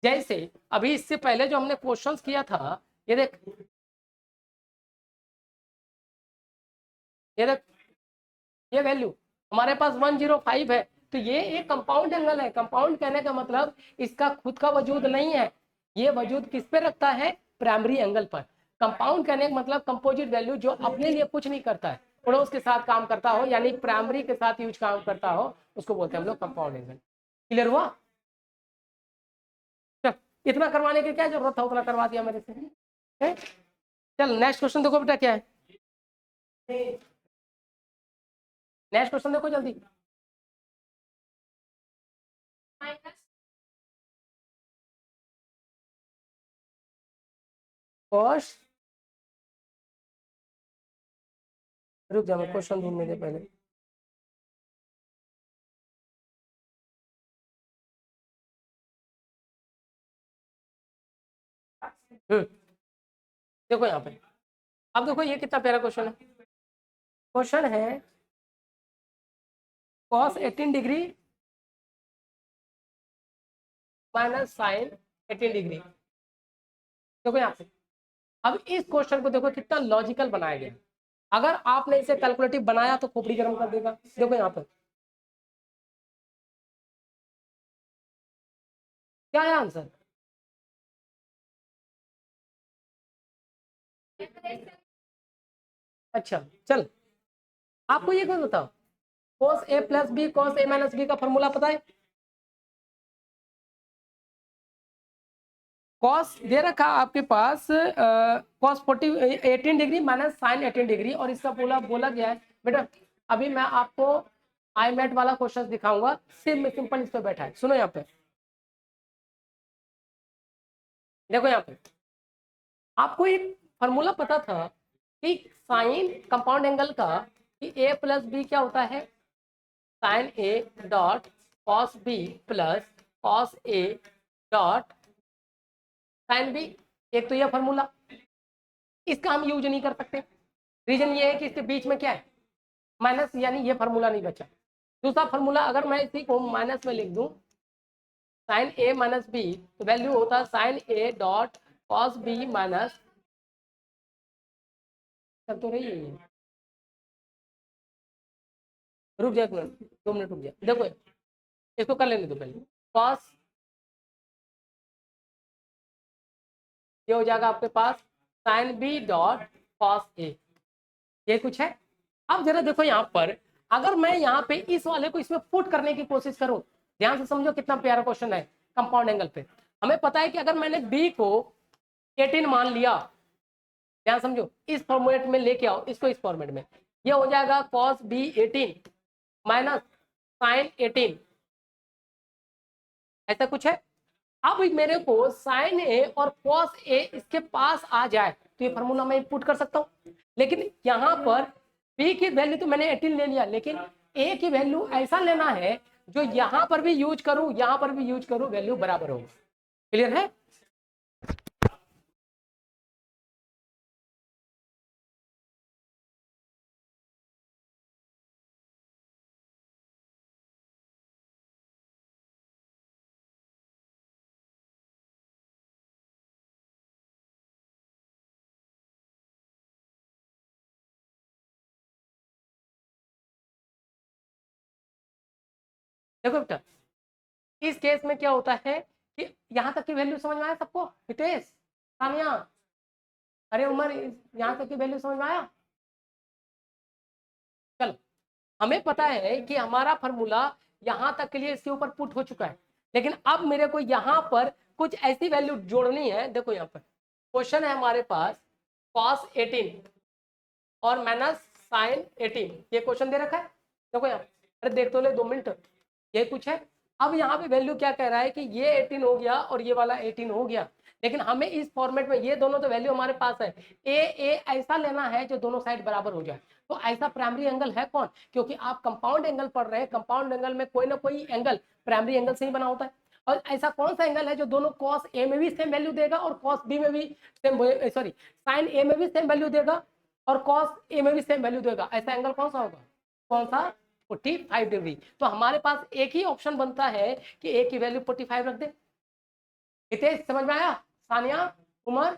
जैसे अभी इससे पहले जो हमने क्वेश्चंस किया था, ये देख ये देख ये वैल्यू हमारे पास 105 है, तो ये एक कंपाउंड एंगल है। कंपाउंड कहने का मतलब इसका खुद का वजूद नहीं है, ये वजूद किस पे रखता है? प्राइमरी एंगल पर। कंपाउंड कहने का मतलब कंपोजिट वैल्यू जो अपने लिए कुछ नहीं करता है, पड़ोस के साथ काम करता हो, यानी प्राइमरी के साथ यूज काम करता हो, उसको बोलते हैं हम लोग कंपाउंड एंगल। क्लियर हुआ? चल इतना करवाने की क्या जरूरत था, उतना करवा दिया मेरे से है? चल नेक्स्ट क्वेश्चन देखो बेटा क्या है। नेक्स्ट क्वेश्चन देखो जल्दी। कॉस, रुक जा मैं क्वेश्चन ढूंढने दे पहले। देखो यहाँ पे, अब देखो ये कितना प्यारा क्वेश्चन है। क्वेश्चन है cos 18 degree minus sine 18 degree. देखो यहाँ पे, अब इस क्वेश्चन को देखो कितना लॉजिकल बनाया गया। अगर आपने इसे कैलकुलेटिव बनाया तो खोपड़ी गर्म कर देगा। देखो यहाँ पे क्या है आंसर? अच्छा चल, आपको ये कोई बताओ, cos a plus B cos a minus B का फॉर्मूला पता है? कॉस दे रखा आपके पास cos 18 degree minus sine 18 degree, और इसका बोला बोला गया है बेटा। अभी मैं आपको आई मैट वाला क्वेश्चन दिखाऊंगा, सिंपल इस पे बैठा है, सुनो यहाँ पे। देखो यहाँ पे आपको एक फॉर्मूला पता था कि साइन कंपाउंड एंगल का, कि ए प्लस बी क्या होता है? Sine A dot cos B plus cos A dot sine B. एक तो यह फॉर्मूला, इसका हम यूज नहीं कर सकते। रीजन ये है कि इसके बीच में क्या है? माइनस, यानी ये फार्मूला नहीं बचा। दूसरा फार्मूला अगर मैं इसी को माइनस में लिख दूं, साइन ए माइनस बी, तो वैल्यू होता है sine A dot cos B minus, चल तो रही है ये, रुक जा 1 मिनट 2 मिनट रुक जा। देखो इसको कर लेने दो पहले, कॉस ये हो जाएगा आपके पास sine B dot cos A, ये कुछ है। अब जरा देखो यहाँ पर, अगर मैं यहाँ पे इस वाले को इसमें पुट करने की कोशिश करूं, ध्यान से समझो कितना प्यारा क्वेश्चन है कंपाउंड एंगल पे। हमें पता है कि अगर मैंने बी को 18 मान लिया, ध्यान समझो, इस फॉर्मेट में लेके आओ इसको, इस फॉर्मेट में ये हो जाएगा कॉस बी 18 माइनस साइन 18, ऐसा कुछ है। अब मेरे को साइन ए और कॉस ए इसके पास आ जाए तो ये फॉर्मूला मैं पुट कर सकता हूं, लेकिन यहाँ पर बी की वैल्यू तो मैंने 18 ले लिया, लेकिन ए की वैल्यू ऐसा लेना है जो यहां पर भी यूज करूं यहां पर भी यूज करूं वैल्यू बराबर हो। क्लियर है? देखो बेटा, इस केस में क्या होता है कि यहां तक की वैल्यू समझ में आया सबको? हितेश, सानिया, अरे उमर, यहां तक की वैल्यू समझ में आया? चलो, हमें पता है कि हमारा फॉर्मूला यहां तक के लिए इसके ऊपर पुट हो चुका है, लेकिन अब मेरे को यहां पर कुछ ऐसी वैल्यू जोड़नी है। देखो यहाँ पर क्वेश्चन है हमारे पास cos 18 और माइनस साइन 18, ये क्वेश्चन दे रखा है। देखो यहाँ, अरे देख तो ले 2 मिनट, ये कुछ है। अब यहाँ पे वैल्यू क्या कह रहा है कि ये 18 हो गया और ये वाला 18 हो गया, लेकिन हमें इस फॉर्मेट में ये दोनों तो वैल्यू हमारे पास है, ए ऐसा लेना है जो दोनों साइड बराबर हो जाए। तो ऐसा प्राइमरी एंगल है कौन? क्योंकि आप कंपाउंड एंगल पढ़ रहे हैं, कंपाउंड एंगल में कोई ना कोई एंगल प्राइमरी एंगल से ही बना होता है। और ऐसा कौन सा एंगल है जो दोनों कॉस ए में भी सेम वैल्यू देगा और कॉस बी में भी सेम, सॉरी साइन ए में भी सेम वैल्यू देगा और कॉस ए में भी सेम वैल्यू देगा? ऐसा एंगल कौन सा होगा? कौन सा? 45 डिग्री। तो हमारे पास एक ही ऑप्शन बनता है कि ए की वैल्यू 45 रख दे। हितेश, समझ में आया? सानिया, उमर,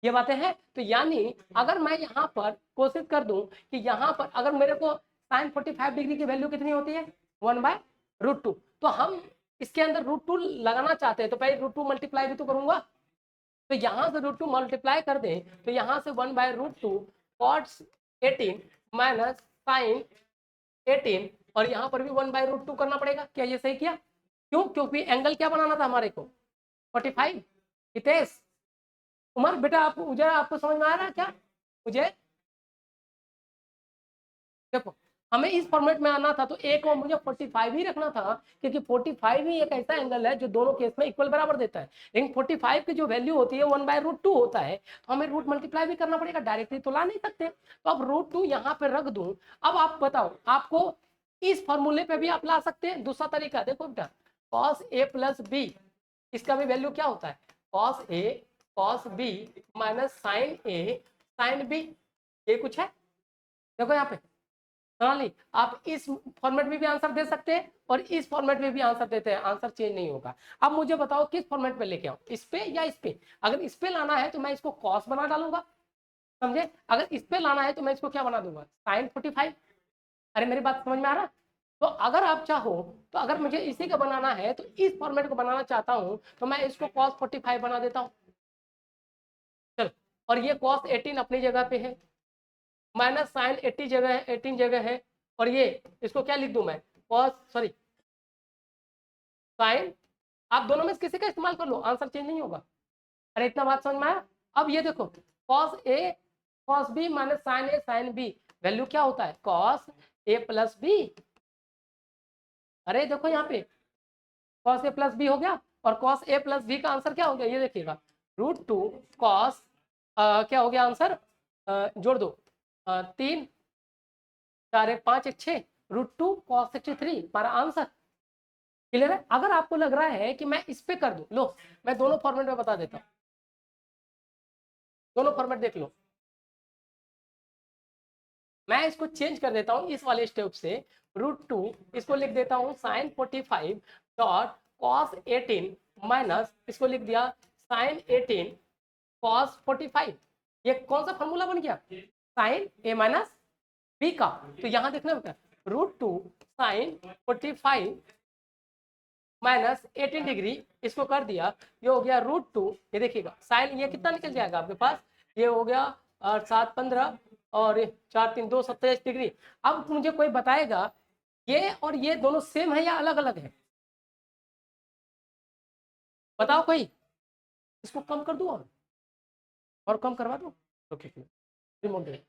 ये बातें हैं। तो यानी अगर मैं यहाँ पर कोशिश कर दूं कि यहाँ पर अगर मेरे को साइन 45 डिग्री की वैल्यू कितनी होती है? 1/√2। तो हम इसके अंदर √2 लगाना चाहते हैं तो पहले √2 मल्टीप्लाई भी तो करूंगा। तो यहाँ से √2 मल्टीप्लाई कर दें तो यहाँ से 1/√2 cos 18 माइनस साइन 18, और यहाँ पर भी 1/√2 करना पड़ेगा। क्या ये सही किया? क्यों? क्योंकि एंगल क्या बनाना था हमारे को? 45। हितेश, उमर बेटा, आप मुझे, आपको समझ में आ रहा है क्या? मुझे देखो, हमें इस फॉर्मेट में आना था तो एक को मुझे 45 ही रखना था, क्योंकि 45 ही एक ऐसा एंगल है जो दोनों केस में इक्वल बराबर देता है। लेकिन 45 की जो वैल्यू होती है 1/√2 होता है, तो हमें रूट मल्टीप्लाई भी करना पड़ेगा, डायरेक्टली तो ला नहीं सकते। तो अब √2 यहाँ पे रख दूं। अब आप बताओ, आपको इस फॉर्मूले पे भी आप ला सकते हैं दूसरा तरीका। देखो बेटा, cos a प्लस बी, इसका भी वैल्यू क्या होता है? cos a cos b minus sine A sine B, ये कुछ है। देखो यहाँ पे सोनाली, आप इस फॉर्मेट में भी आंसर दे सकते हैं और इस फॉर्मेट में भी आंसर देते हैं, आंसर चेंज नहीं होगा। अब मुझे बताओ किस फॉर्मेट पे लेके आऊं, इस पे या इस पे? अगर इस पे लाना है तो मैं इसको कॉस बना डालूंगा, समझे? अगर इस पे लाना है तो मैं इसको क्या बना दूंगा? साइन 45। अरे मेरी बात समझ में आ रहा है? तो अगर आप चाहो, तो अगर मुझे इसी का बनाना है तो इस फॉर्मेट को बनाना चाहता हूं तो मैं इसको cos 45 बना देता हूं। चलो, और ये cos 18 अपनी जगह पे है, माइनस साइन 80 जगह है, 18 जगह है, और ये इसको क्या लिख दूं मैं? cos, सॉरी साइन, आप दोनों में से किसी का इस्तेमाल कर लो, आंसर चेंज नहीं होगा। अरे इतना बात समझ में आया? अब ये देखो, cos a cos b minus sine a sine b, value क्या होता है? cos a plus b। अरे देखो यहाँ पे cos a प्लस b हो गया, और cos a प्लस b का आंसर क्या हो गया? ये देखिएगा, √2 cos, क्या हो गया आंसर? जोड़ दो, 3 4 1 5 1 6, √2 cos 63 हमारा आंसर। क्लियर है? अगर आपको लग रहा है कि मैं इस पे कर दूं, लो मैं दोनों फॉर्मेट में बता देता हूं, दोनों फॉर्मेट देख लो। मैं इसको चेंज कर देता हूं इस वाले स्टेप से, √2 इसको लिख देता हूं साइन 45 डॉट cos 18 माइनस इसको लिख दिया साइन 18 cos 45। ये कौन सा फॉर्मूला बन गया? साइन a माइनस बी का। तो यहां देखना बेटा, √2 साइन 45 माइनस 18 डिग्री, इसको कर दिया, ये हो गया √2। ये देखिएगा साइन ये कितना निकल जाएगा आपके पास, ये हो गया 7 15 और 4 3 2 27 डिग्री। अब मुझे कोई बताएगा ये और ये दोनों सेम है या अलग अलग है, बताओ कोई। इसको कम कर दूं और कम करवा दो, ओके रिमोट दे।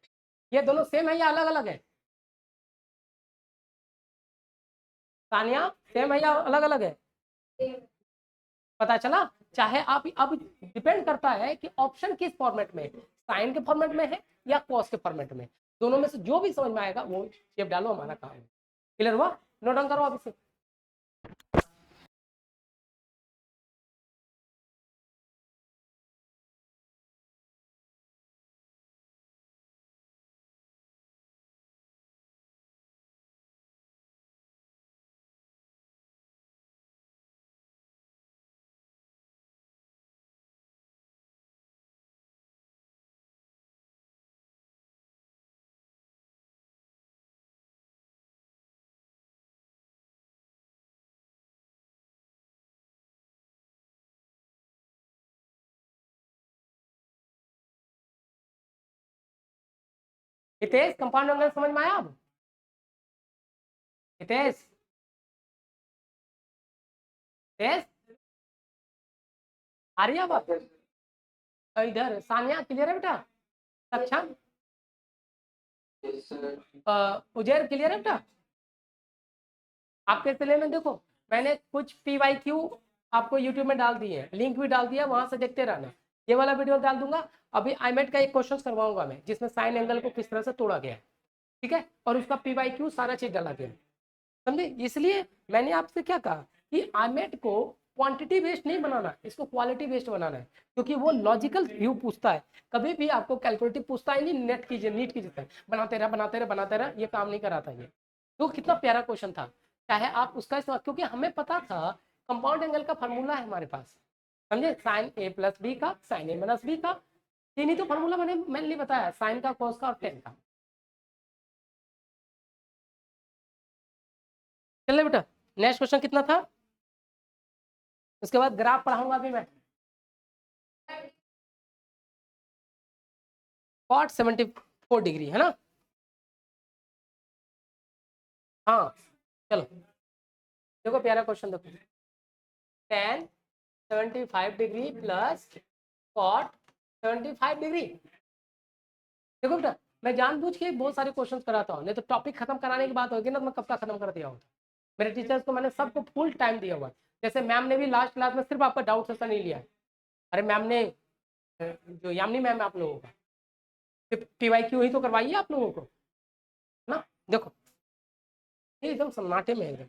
ये दोनों सेम है या अलग अलग है, सानिया सेम है या अलग अलग है, पता चला। चाहे आप अब डिपेंड करता है कि ऑप्शन किस फॉर्मेट में, साइन के फॉर्मेट में है या कॉस के फॉर्मेट में, दोनों में से जो भी समझ में आएगा वो शेप डालो, हमारा काम है। क्लियर हुआ, नोट डाउन करो आप इसे। हितेश कंपाउंड एंगल समझ में आया अब, हितेश हितेश आ रही है बात, इधर सानिया क्लियर है बेटा, सक्षम उजैर क्लियर है बेटा। आपके सिले में देखो मैंने कुछ PYQ आपको यूट्यूब में डाल दिए हैं, लिंक भी डाल दिया, वहां से देखते रहना। ये वाला वीडियो डाल दूंगा। अभी आईमेट का एक क्वेश्चन करवाऊंगा मैं, जिसमें साइन एंगल को किस तरह से तोड़ा गया है, ठीक है, और उसका PYQ सारा चीज डाला गया है, समझे। इसलिए मैंने आपसे क्या कहा कि आईमेट को क्वांटिटी बेस्ड नहीं बनाना, इसको क्वालिटी बेस्ड बनाना है, क्योंकि वो लॉजिकल व्यू पूछता है, कभी भी आपको कैलकुलेटिव पूछता है नहीं। नेट कीजिए, नीट कीजिए, बनाते रहा बनाते रहा बनाते रहा, ये काम नहीं कराता ये। तो कितना प्यारा क्वेश्चन था, चाहे आप उसका इस्तेमाल, क्योंकि हमें पता था कंपाउंड एंगल का फॉर्मूला है हमारे पास, समझे, साइन A + B का, साइन A - B का, ये नहीं तो फॉर्मूला मैंने मेनली बताया, साइन का, कॉस का और टेन का। चलिए बेटा, नेक्स्ट क्वेश्चन कितना था, उसके बाद ग्राफ पढ़ाऊंगा अभी मैं। cot 74 डिग्री है ना, हाँ चलो देखो प्यारा क्वेश्चन देखो, tan 75 degree plus cot 75 degree. देखो बेटा मैं जानबूझ के बहुत सारे क्वेश्चंस कराता हूँ, नहीं तो टॉपिक खत्म कराने की बात होगी ना तो मैं कब का खत्म कर दिया होता। मेरे टीचर्स को मैंने सबको फुल टाइम दिया हुआ है, जैसे मैम ने भी लास्ट क्लास में सिर्फ आपका डाउट सेशन नहीं लिया है। अरे मैम ने जो यामिनी मैम है आप लोगों का PYQ ही तो करवाइए आप लोगों को ना। देखो ये एकदम सन्नाटे में है एकदम।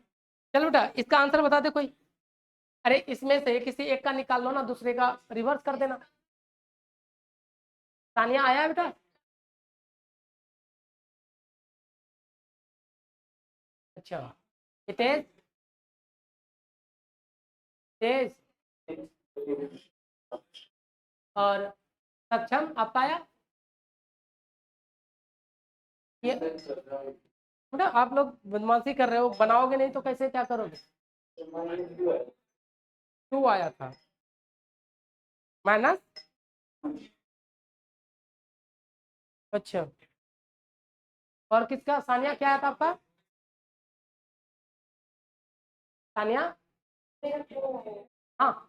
चलो बेटा इसका आंसर बता दे कोई, अरे इसमें से किसी एक का निकाल लो ना, दूसरे का रिवर्स कर देना। सानिया आया है बेटा, अच्छा ये तेज तेज और सक्षम आपका आया ये बेटा। आप लोग बदमाशी कर रहे हो, बनाओगे नहीं तो कैसे क्या करोगे। 2 आया था माइनस, अच्छा और किसका, सानिया क्या आया था आपका, सानिया, हाँ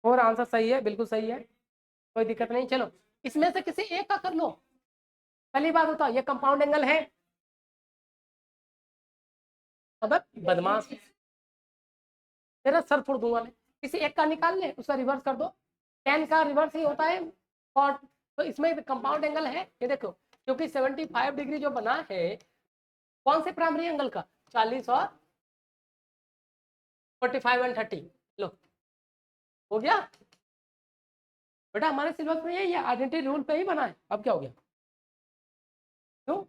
और आंसर सही है, बिल्कुल सही है, कोई दिक्कत नहीं। चलो इसमें से किसी एक का कर लो। पहली बात बताओ ये कंपाउंड एंगल है, अब बदमाश तेरा सर फोड़ दूंगा मैं। किसी एक का निकाल ले, उसका रिवर्स कर दो, टेन का रिवर्स ही होता है कॉट, तो इसमें कंपाउंड एंगल है ये देखो, क्योंकि 75 डिग्री जो बना है कौन से प्राइमरी एंगल का, 40 और 45 और 30, लो हो गया बेटा। हमारे सिलेबस में यही है, आइडेंटिटी रूल पे ही बना है, अब क्या हो गया क्यों,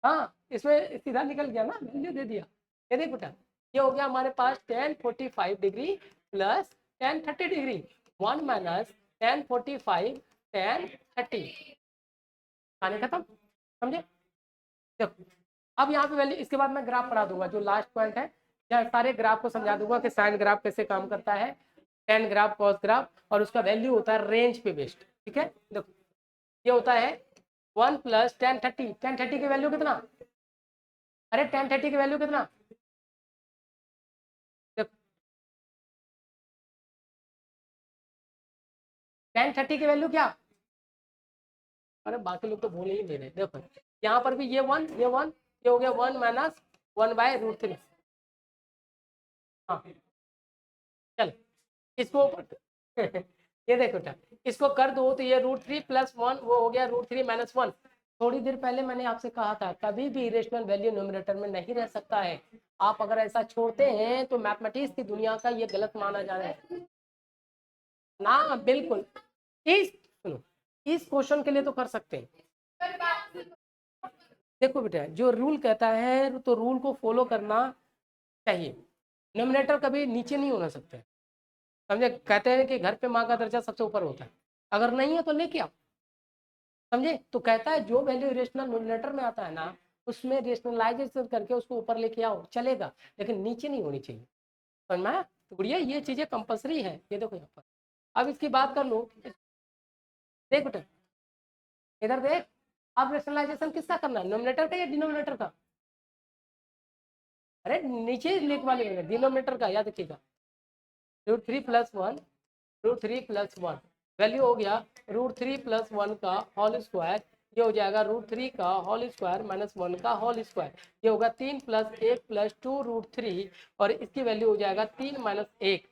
हाँ इसमें सीधा निकल गया ना, वैल्यू दे दिया। ये देख बेटा ये हो गया हमारे पास tan 45 degree plus tan 30 degree, 1 minus tan 45 tan 30, कहानी खत्म, समझे। देखो अब यहाँ पे वैल्यू, इसके बाद मैं ग्राफ पढ़ा दूंगा, जो लास्ट पॉइंट है या सारे ग्राफ को समझा दूंगा कि साइन ग्राफ कैसे काम करता है, टेन ग्राफ, कॉस ग्राफ, और उसका वैल्यू होता है रेंज पे बेस्ड। ठीक है, देखो ये होता है 1 plus ten thirty. Ten thirty की वैल्यू कितना? अरे टेन थर्टी की वैल्यू कितना? देखो टेन थर्टी की वैल्यू क्या? अरे बाकी लोग तो बोल ही नहीं रहे। देखो यहाँ पर भी ये वन, ये वन, ये हो गया 1 - 1/√3। हाँ चल इसको ये देखो बेटा, इसको कर दो तो ये √3 + 1 वो हो गया √3 - 1। थोड़ी देर पहले मैंने आपसे कहा था कभी भी इरेशनल वैल्यू न्यूमरेटर में नहीं रह सकता है। आप अगर ऐसा छोड़ते हैं तो मैथमेटिक्स की दुनिया का ये गलत माना जा रहा है ना। बिल्कुल, इस सुनो, इस क्वेश्चन के लिए तो कर सकते हैं। देखो बेटा, जो रूल कहता है तो रूल को फॉलो करना चाहिए। न्यूमरेटर कभी नीचे नहीं होना सकता है, समझे? कहते हैं कि घर पे माँ का दर्जा सबसे ऊपर होता है, अगर नहीं है तो लेके आओ, समझे? तो कहता है जो वैल्यू इरेशनल न्यूमरेटर में आता है ना, उसमें रेशनलाइजेशन करके उसको ऊपर लेके आओ, चलेगा, लेकिन नीचे नहीं होनी चाहिए। समझ में आया? तो बढ़िया, ये चीजें कंपलसरी है। ये देखो यहाँ पर, अब इसकी बात कर लो। देख बेटा, इधर देख, अब रेशनलाइजेशन किसका करना है, न्यूमरेटर का या डिनोमिनेटर का? अरे नीचे लिख वाले में डिनोमिनेटर का, याद रखिएगा। √3 + 1, √3 + 1 वैल्यू हो गया √3 + 1 का होल स्क्वायर। ये हो जाएगा √3 का होल स्क्वायर -1 का होल स्क्वायर। ये होगा 3 + 1 + 2 √3, और इसकी वैल्यू हो जाएगा 3 - 1।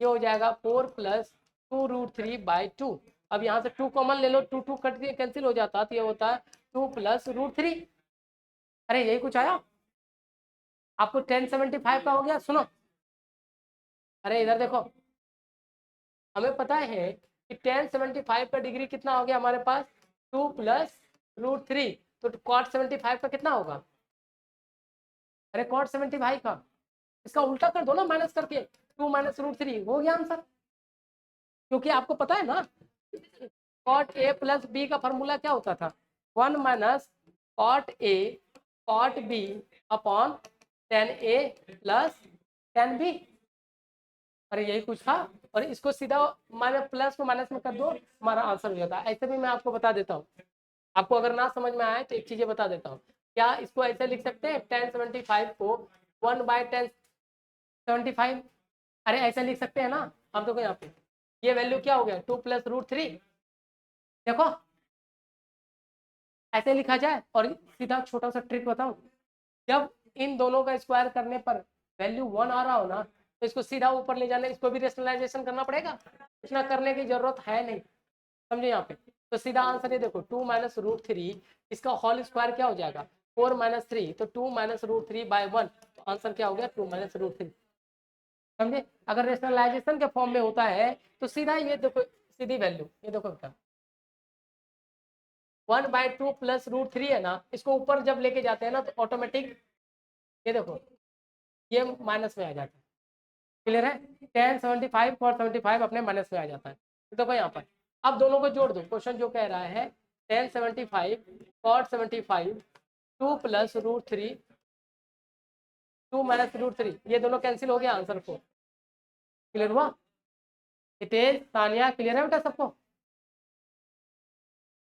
ये हो जाएगा 4 + 2√3/2। अब यहाँ से 2 कॉमन ले लो, 2 2 कट के कैंसिल हो जाता, तो ये होता है 2 + √3। अरे यही कुछ आया आपको। 1075 का हो गया। सुनो, अरे इधर देखो, हमें पता है कि 1075 का डिग्री कितना हो गया हमारे पास, 2 + √3। तो cot 75 का कितना होगा? अरे cot 75 का इसका उल्टा कर दो ना, माइनस करके, 2 - √3 हो गया आंसर। क्योंकि आपको पता है ना, cot A + B का फॉर्मूला क्या होता था, 1 - cot A cot B upon tan A + tan B। अरे यही कुछ था, और इसको सीधा माइनस, प्लस को माइनस में कर दो, हमारा आंसर हो जाता है। ऐसे भी मैं आपको बता देता हूँ, आपको अगर ना समझ में आए तो एक चीजें बता देता हूँ। क्या इसको ऐसे लिख सकते हैं, 1075 को 1/1075? अरे ऐसे लिख सकते हैं ना। अब देखो यहाँ पे ये वैल्यू क्या हो गया, 2 + √3। देखो ऐसे लिखा जाए, और सीधा छोटा सा ट्रिक बताऊं, जब इन दोनों का स्क्वायर करने पर वैल्यू 1 आ रहा हो ना, तो इसको सीधा ऊपर ले जाने, इसको भी रेशनलाइजेशन करना पड़ेगा, इतना करने की जरूरत है नहीं, समझे? यहाँ पे तो सीधा आंसर ये देखो, 2 - √3, इसका होल स्क्वायर क्या हो जाएगा, 4 - 3, तो 2 - √3/1, तो आंसर क्या हो गया, 2 - √3। समझे? अगर रेशनलाइजेशन के फॉर्म में होता है तो सीधा ये देखो, सीधी वैल्यू ये देखो बेटा, 1/2 + √3 है ना, इसको ऊपर जब लेके जाते हैं ना तो ऑटोमेटिक ये देखो ये माइनस में आ जाता है। क्लियर है? 1075 cot 75 अपने माइनस में आ जाता है। तो देखो यहाँ पर, अब दोनों को जोड़ दो। क्वेश्चन जो कह रहा है 1075 cot 75 2 + √3, 2 - √3, ये दोनों कैंसिल हो गया, आंसर 4। क्लियर हुआ? हितेश, तानिया, क्लियर है बेटा सबको?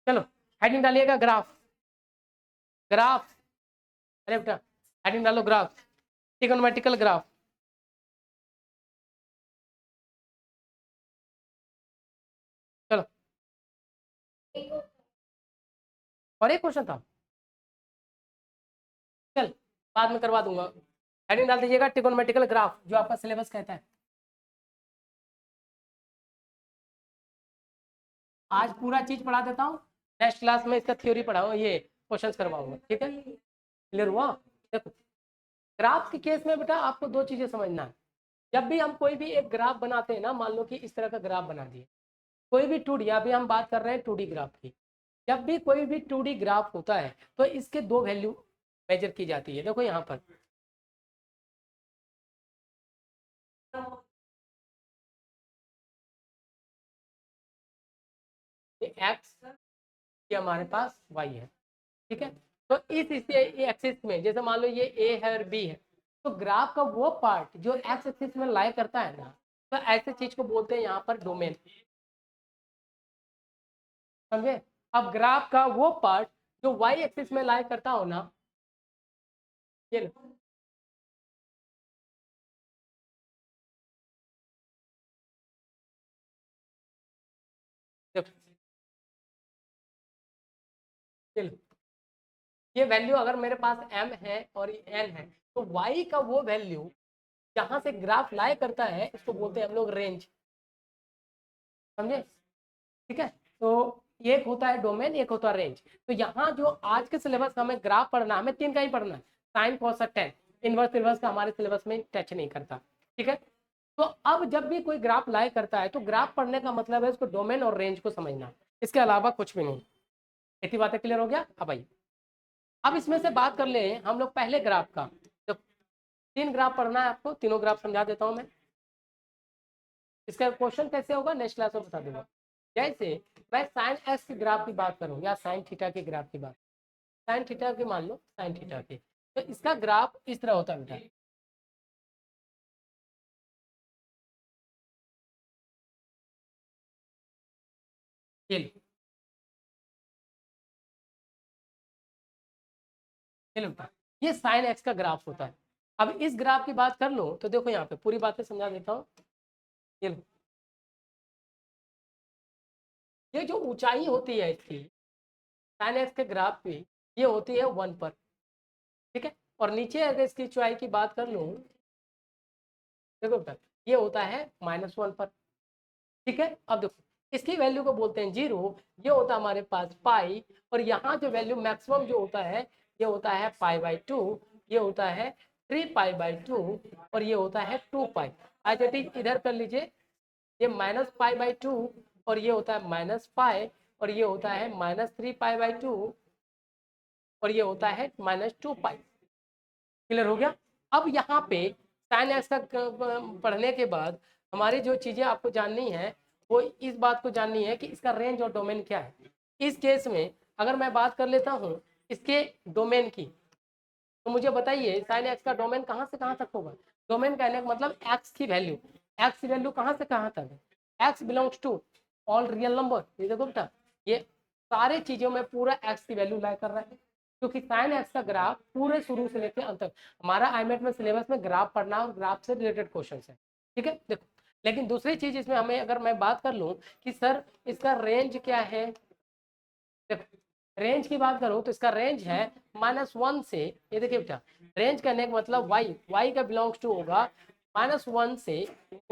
चलो हेडिंग डालिएगा, ग्राफ। ग्राफ, अरे बेटा हेडिंग डालो ग्राफ, ट्रिगोनोमेट्रिकल ग्राफ। चलो, और एक क्वेश्चन था, चल बाद में करवा दूंगा। हेडिंग डाल दीजिएगा ट्रिगोनोमेट्रिकल ग्राफ, जो आपका सिलेबस कहता है। आज पूरा चीज पढ़ा देता हूँ, नेक्स्ट क्लास में इसका थ्योरी पढ़ाऊंगा, ये क्वेश्चंस करवाऊंगा। ठीक है, क्लियर हुआ? देखो ग्राफ के केस में बेटा आपको दो चीजें समझना है। जब भी हम कोई भी एक ग्राफ बनाते हैं ना, मान लो कि इस तरह का ग्राफ बना दिए, कोई भी 2D, अभी हम बात कर रहे हैं 2D ग्राफ की। जब भी कोई भी 2D ग्राफ होता है तो इसके दो वैल्यू मेजर की जाती है। देखो यहाँ पर ये एक्स, ये हमारे पास वाई है। ठीक है, तो इस एक्सिस में जैसे मान लो ये ए है और बी है, तो ग्राफ का वो पार्ट जो एक्स एक्सिस में लाई करता है ना, तो ऐसे चीज को बोलते हैं यहाँ पर डोमेन। समझे? अब ग्राफ का वो पार्ट जो वाई एक्सिस में लाई करता हो ना, ये लो, देखो, ये लो, ये वैल्यू अगर मेरे पास m है और n है, तो y का वो वैल्यू जहां से ग्राफ लाई करता है इसको बोलते हैं हम लोग रेंज। समझे? ठीक है। तो एक होता है डोमेन, एक होता है रेंज। तो यहाँ जो आज के सिलेबस का हमें ग्राफ पढ़ना है, हमें तीन का ही पढ़ना है, साइन कॉस और टेन। इनवर्स सिलेबस का हमारे सिलेबस में टच नहीं करता। ठीक है। तो अब जब भी कोई ग्राफ लाई करता है तो ग्राफ पढ़ने का मतलब है उसको डोमेन और रेंज को समझना, इसके अलावा कुछ भी नहीं। इतनी बातें क्लियर हो गया? अब आइए, अब इसमें से बात कर ले हम लोग पहले ग्राफ का। तो तीन ग्राफ पढ़ना है आपको, तीनों ग्राफ समझा देता हूं मैं। इसका क्वेश्चन कैसे होगा नेक्स्ट क्लास में बता दूंगा। जैसे मैं साइन एक्स की ग्राफ की बात करूं या साइन थीटा के ग्राफ की बात, साइन थीटा की मान लो, साइन थीटा की, तो इसका ग्राफ इस तरह होता है बेटा। ये लो, ये लो बेटा, ये साइन एक्स का ग्राफ होता है। अब इस ग्राफ की बात कर लो तो देखो यहाँ पे पूरी बातें समझा देता हूँ। ये लो, ये जो ऊंचाई होती है इसकी साइन एक्स के ग्राफ की, ये होती है 1 पर। ठीक है। और नीचे अगर इसकी ऊंचाई की बात कर लूँ, देखो बेटा, ये होता है -1 पर। ठीक है। अब देखो, इसकी वैल्यू को बोलते हैं 0, ये होता है हमारे पास पाई, और यहाँ जो वैल्यू मैक्सिमम जो होता है ये होता है पाई/2, ये होता है 3 पाई/2, और ये होता है 2 पाई। आज इधर कर लीजिए, ये -पाई/2, और ये होता है -पाई, और ये होता है -3 पाई/2, और ये होता है -2 पाई। क्लियर हो गया? अब यहाँ पे साइन एक्स का पढ़ने के बाद हमारी जो चीजें आपको जाननी है वो इस बात को जाननी है कि इसका रेंज और डोमेन क्या है। इस केस में अगर मैं बात कर लेता हूँ इसके डोमेन की, तो मुझे बताइए साइन एक्स का डोमेन कहाँ से कहाँ तक होगा। डोमेन कहने का मतलब एक्स की वैल्यू, एक्स की वैल्यू कहाँ से कहाँ तक है, x belongs to all real number. ये देखो बेटा, ये सारे चीजों में पूरा एक्स की वैल्यू लाई कर रहा है, क्योंकि साइन एक्स का ग्राफ पूरे शुरू से लेकर अंत तक हमारा आईमेट में सिलेबस में ग्राफ पढ़ना और ग्राफ से रिलेटेड क्वेश्चन है। ठीक है। देखो, लेकिन दूसरी चीज इसमें हमें अगर मैं बात कर लूँ कि सर इसका रेंज क्या है, देखो रेंज की बात करूं तो इसका रेंज है -1 से, ये देखिए बेटा, रेंज करने का मतलब वाई, वाई का बिलोंग्स टू होगा -1 से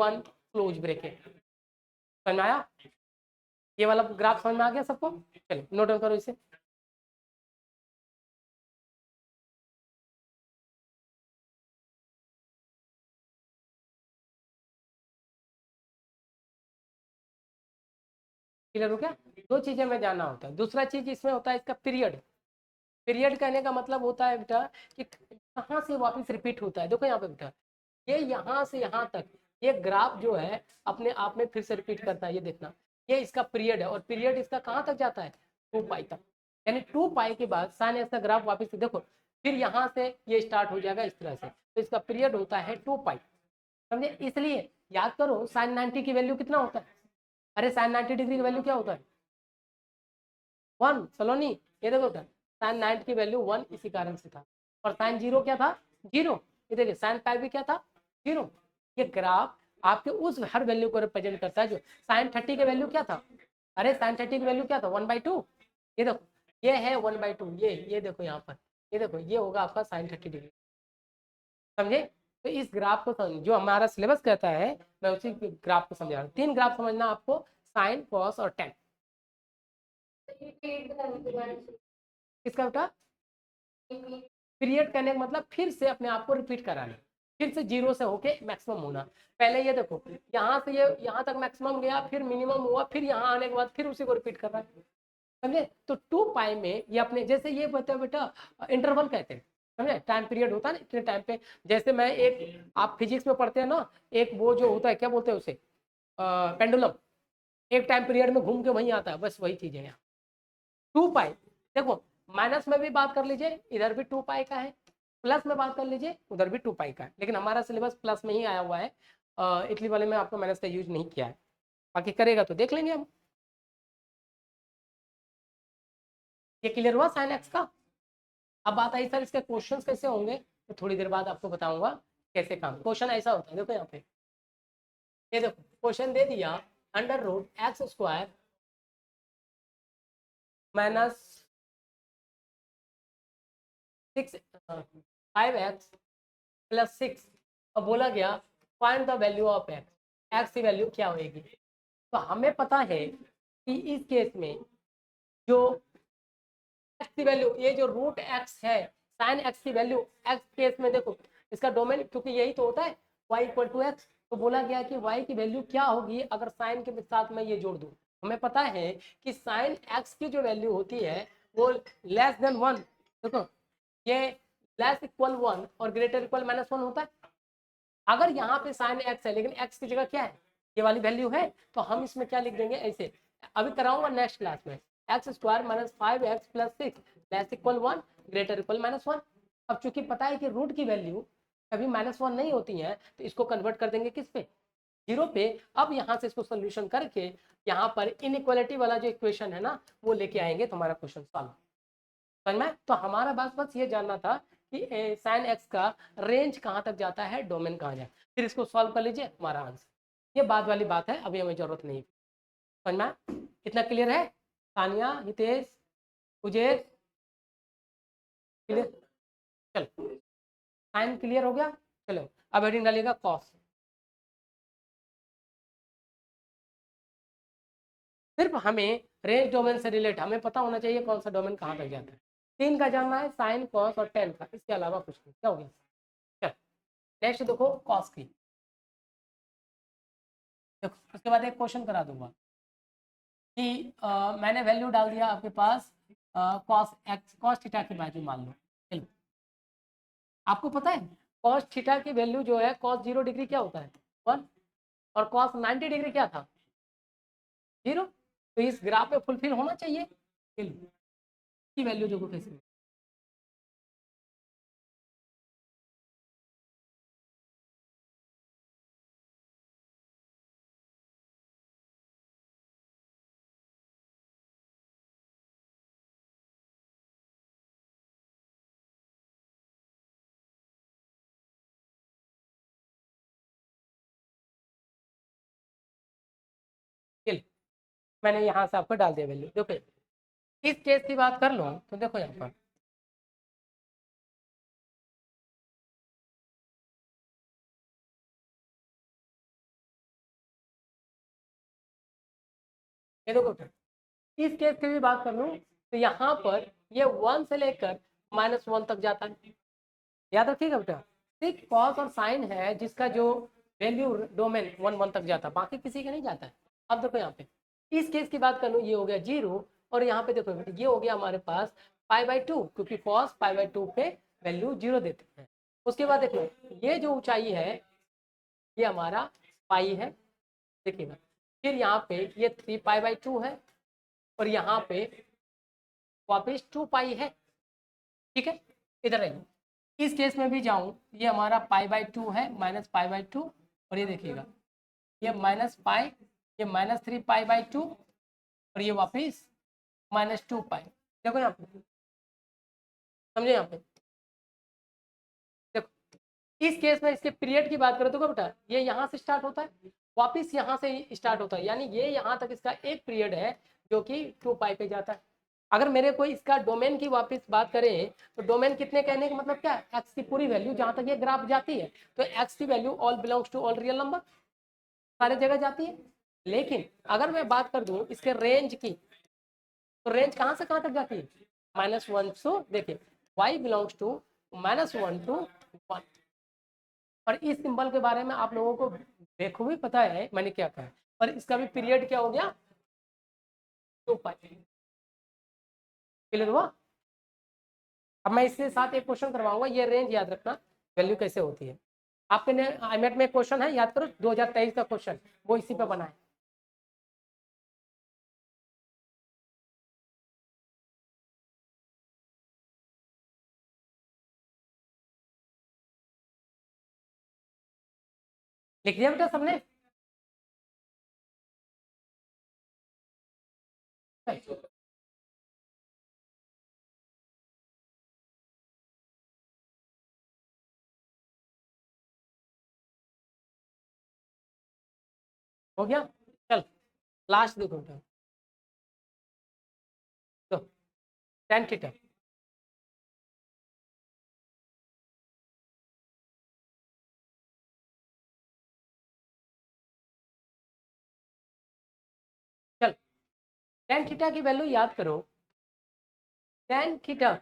1 क्लोज ब्रेकेट। समझ में आया? ये वाला ग्राफ समझ में आ गया सबको? चलो नोट डाउन करो इसे। क्लियर हो गया? दो चीजें में जानना होता है। दूसरा चीज इसमें होता है इसका पीरियड। पीरियड कहने का मतलब होता है बेटा कि कहाँ से वापस रिपीट होता है। देखो यहाँ पे बेटा, ये यहाँ से यहाँ तक ये ग्राफ जो है अपने आप में फिर से रिपीट करता है, ये देखना, ये इसका पीरियड है, और पीरियड इसका कहाँ तक जाता है, 2 पाई तक। यानी 2 पाई के बाद साइन एक्स का ग्राफ वापस से देखो, फिर यहाँ से ये स्टार्ट हो जाएगा इस तरह से, तो इसका पीरियड होता है 2 पाई। समझे? इसलिए याद करो साइन 90 की वैल्यू कितना होता है, अरे साइन 90 डिग्री की वैल्यू क्या होता है, 1 सलोनी। ये देखो बेटा, साइन 90 की वैल्यू 1 इसी कारण से था, और साइन 0 क्या था, 0। ये देखिए साइन पाई भी क्या था, 0। ये ग्राफ आपके उस हर वैल्यू को रिप्रेजेंट करता है। जो साइन 30 की वैल्यू क्या था, अरे साइन 30 की वैल्यू क्या था, 1/2। ये देखो, ये है 1/2, ये देखो यहाँ पर, ये देखो ये होगा आपका साइन 30 डिग्री। समझे? तो इस ग्राफ को समझ, जो हमारा सिलेबस कहता है मैं उसी ग्राफ को समझा रहा हूँ। 3 ग्राफ समझना आपको, साइन कॉस और टेन। किसका बेटा? पीरियड कहने का मतलब फिर से अपने आप को रिपीट कराना, फिर से 0 से होके मैक्सिमम होना। पहले ये देखो यहाँ से ये यहाँ तक मैक्सिमम गया, फिर मिनिमम हुआ, फिर यहाँ आने के बाद फिर उसी को रिपीट कर रहा है। समझे? तो 2 पाई में ये अपने जैसे ये बता बेटा इंटरवल कहते हैं। समझे? टाइम पीरियड होता है ना, इतने टाइम पे, जैसे मैं एक, आप फिजिक्स में पढ़ते हैं ना, एक वो जो होता है क्या बोलते हैं उसे, पेंडुलम, एक टाइम पीरियड में घूम के वहीं आता है, बस वही चीज है यहाँ। 2 पाई देखो, माइनस में भी बात कर लीजिए, इधर भी 2 पाई का है, प्लस में बात कर लीजिए, उधर भी 2 पाई का है, लेकिन हमारा सिलेबस प्लस में ही आया हुआ है, इटली वाले में आपको माइनस का यूज नहीं किया है, बाकी करेगा तो देख लेंगे हम। ये क्लियर हुआ साइन एक्स का। अब बात आई सर इसके क्वेश्चंस कैसे होंगे, तो थोड़ी देर बाद आपको बताऊंगा कैसे काम। क्वेश्चन ऐसा होता है, देखो यहाँ पे, ये देखो क्वेश्चन दे दिया, under root x square minus 5x plus 6, और बोला गया find the value of x, x की वैल्यू क्या होगी। तो हमें पता है कि इस केस में जो एक्स की वैल्यू, ये जो रूट एक्स है, साइन एक्स की वैल्यू, एक्स केस में देखो इसका डोमेन, क्योंकि यही तो होता है y इक्वल टू एक्स, तो बोला गया कि y की वैल्यू क्या होगी अगर साइन के साथ में ये जोड़ दूं। हमें पता है कि साइन एक्स की जो वैल्यू होती है वो लेस देन 1, देखो ये लेस इक्वल 1 और ग्रेटर इक्वल -1 होता है। अगर यहाँ पे साइन एक्स है लेकिन एक्स की जगह क्या है, ये वाली वैल्यू है, तो हम इसमें क्या लिख देंगे ऐसे, अभी कराऊंगा नेक्स्ट क्लास में, x square minus 5x plus 6 less equal 1 greater equal -1। अब चूंकि पता है कि रूट की वैल्यू कभी -1 नहीं होती है, तो इसको कन्वर्ट कर देंगे किस पे, 0 पे। अब यहाँ से इसको सोल्यूशन करके यहाँ पर इनइक्वालिटी वाला जो इक्वेशन है ना वो लेके आएंगे, तुम्हारा क्वेश्चन सॉल्व। समझ में। तो हमारा बस ये जानना था कि साइन एक्स का रेंज कहाँ तक जाता है, डोमेन कहाँ जाए, फिर इसको सॉल्व कर लीजिए, हमारा आंसर। ये बाद वाली बात है, अभी हमें जरूरत नहीं। समझ में, कितना क्लियर है। सानिया, हितेश, उजेर, क्लियर। चलो साइन क्लियर हो गया। चलो अब हेडिंग डालिएगा कॉस। सिर्फ हमें रेंज डोमेन से रिलेट हमें पता होना चाहिए कौन सा डोमेन कहाँ तक जाता है। 3 का जानना है, साइन कॉस और टेन का, इसके अलावा कुछ नहीं। क्या हो गया। चलो नेक्स्ट देखो कॉस की। देखो उसके बाद एक क्वेश्चन करा दूंगा कि मैंने वैल्यू डाल दिया आपके पास कॉस एक्स, कॉस थीटा की वैल्यू मान लो। चलो आपको पता है कॉस थीटा की वैल्यू जो है, कॉस 0 डिग्री क्या होता है 1, और कॉस 90 डिग्री क्या था 0। तो इस ग्राफ में फुलफिल होना चाहिए। चलो की वैल्यू देखो कैसे, चलो मैंने यहाँ से आपको डाल दिया वैल्यू। देखो इस केस की बात कर लो तो देखो यहाँ पर ये देखो, इस केस की भी बात कर लूँ तो यहाँ पर ये 1 से लेकर -1 तक जाता है, याद रखिएगा बेटा। सिर्फ कॉस और साइन है जिसका जो वैल्यू डोमेन 1 तक जाता है, बाकी किसी का नहीं जाता है। अब देखो यहाँ पे इस केस की बात कर लूँ, ये हो गया 0, और यहाँ पे देखो बेटा ये हो गया हमारे पास π/2, क्योंकि कॉस π/2 पे वैल्यू 0 देते हैं। उसके बाद देखो ये जो ऊंचाई है ये हमारा पाई है, देखिएगा। फिर यहाँ पे ये 3π/2 है, और यहाँ पे वापिस 2 पाई है। ठीक है, इधर रहिए। इस केस में भी जाऊं, ये हमारा π/2 है, -π/2, और ये देखिएगा ये -π, ये -3π/2, और ये वापिस -2π। देखो यहाँ पे, समझे यहाँ पे। देखो इस केस में इसके पीरियड की बात करें तो बेटा ये यहाँ से स्टार्ट होता है, वापिस यहाँ से स्टार्ट होता है, यानी ये यहाँ तक इसका एक पीरियड है जो कि 2π पे जाता है। अगर मेरे को इसका डोमेन की वापस बात करें तो डोमेन कितने कहने का मतलब क्या है, एक्स की पूरी वैल्यू जहां तक ये ग्राफ जाती है, तो एक्स की value all belongs to all real number, सारे जगह जाती है। लेकिन अगर मैं बात कर दूं इसके रेंज की, तो रेंज कहां से कहां तक जाती है -1 से, देखिए y बिलोंग्स टू -1 टू 1। और इस सिंबल के बारे में आप लोगों को बेखूबी पता है मैंने क्या कहा, और इसका भी पीरियड क्या हो गया 2π। क्लियर हुआ। अब मैं इसके साथ एक क्वेश्चन करवाऊंगा, ये रेंज याद रखना वैल्यू कैसे होती है। आपके आईमेट में क्वेश्चन है, याद करो 2023 का क्वेश्चन, वो इसी पे बना है। लिख दिया बेटा सबने? हो गया? चल लास्ट देखो बेटा, तो tan थीटा, चल tan थीटा की वैल्यू याद करो। tan थीटा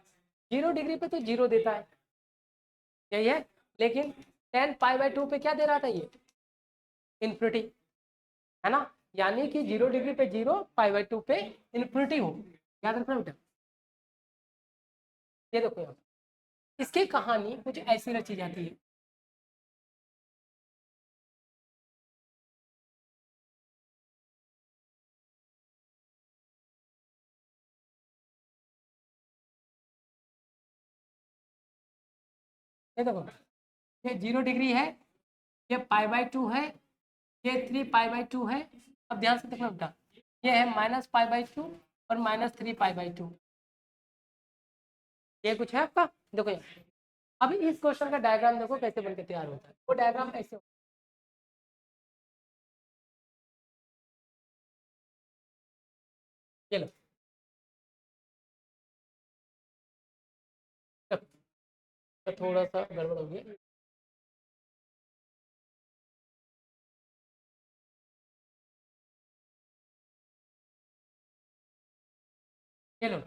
0 डिग्री पे तो 0 देता है, यही है, लेकिन tan π/2 पे क्या दे रहा था ये? इन्फिनिटी, है ना? यानी कि 0 डिग्री पे 0, π/2 पे इन्फिनिटी हो, याद रखना बेटा। ये देखो यहाँ, इसकी कहानी कुछ ऐसी रची जाती है। ये देखो, ये 0 डिग्री है, ये π/2 है, ये 3π/2 है। अब ध्यान से देखना बेटा, ये है -π/2 और -3π/2, ये कुछ है आपका। देखो यहाँ, अभी इस क्वेश्चन का डायग्राम देखो कैसे बनके तैयार होता है। वो डायग्राम ऐसे होता है। चलो तो थोड़ा सा गड़बड़ हो गया। चलो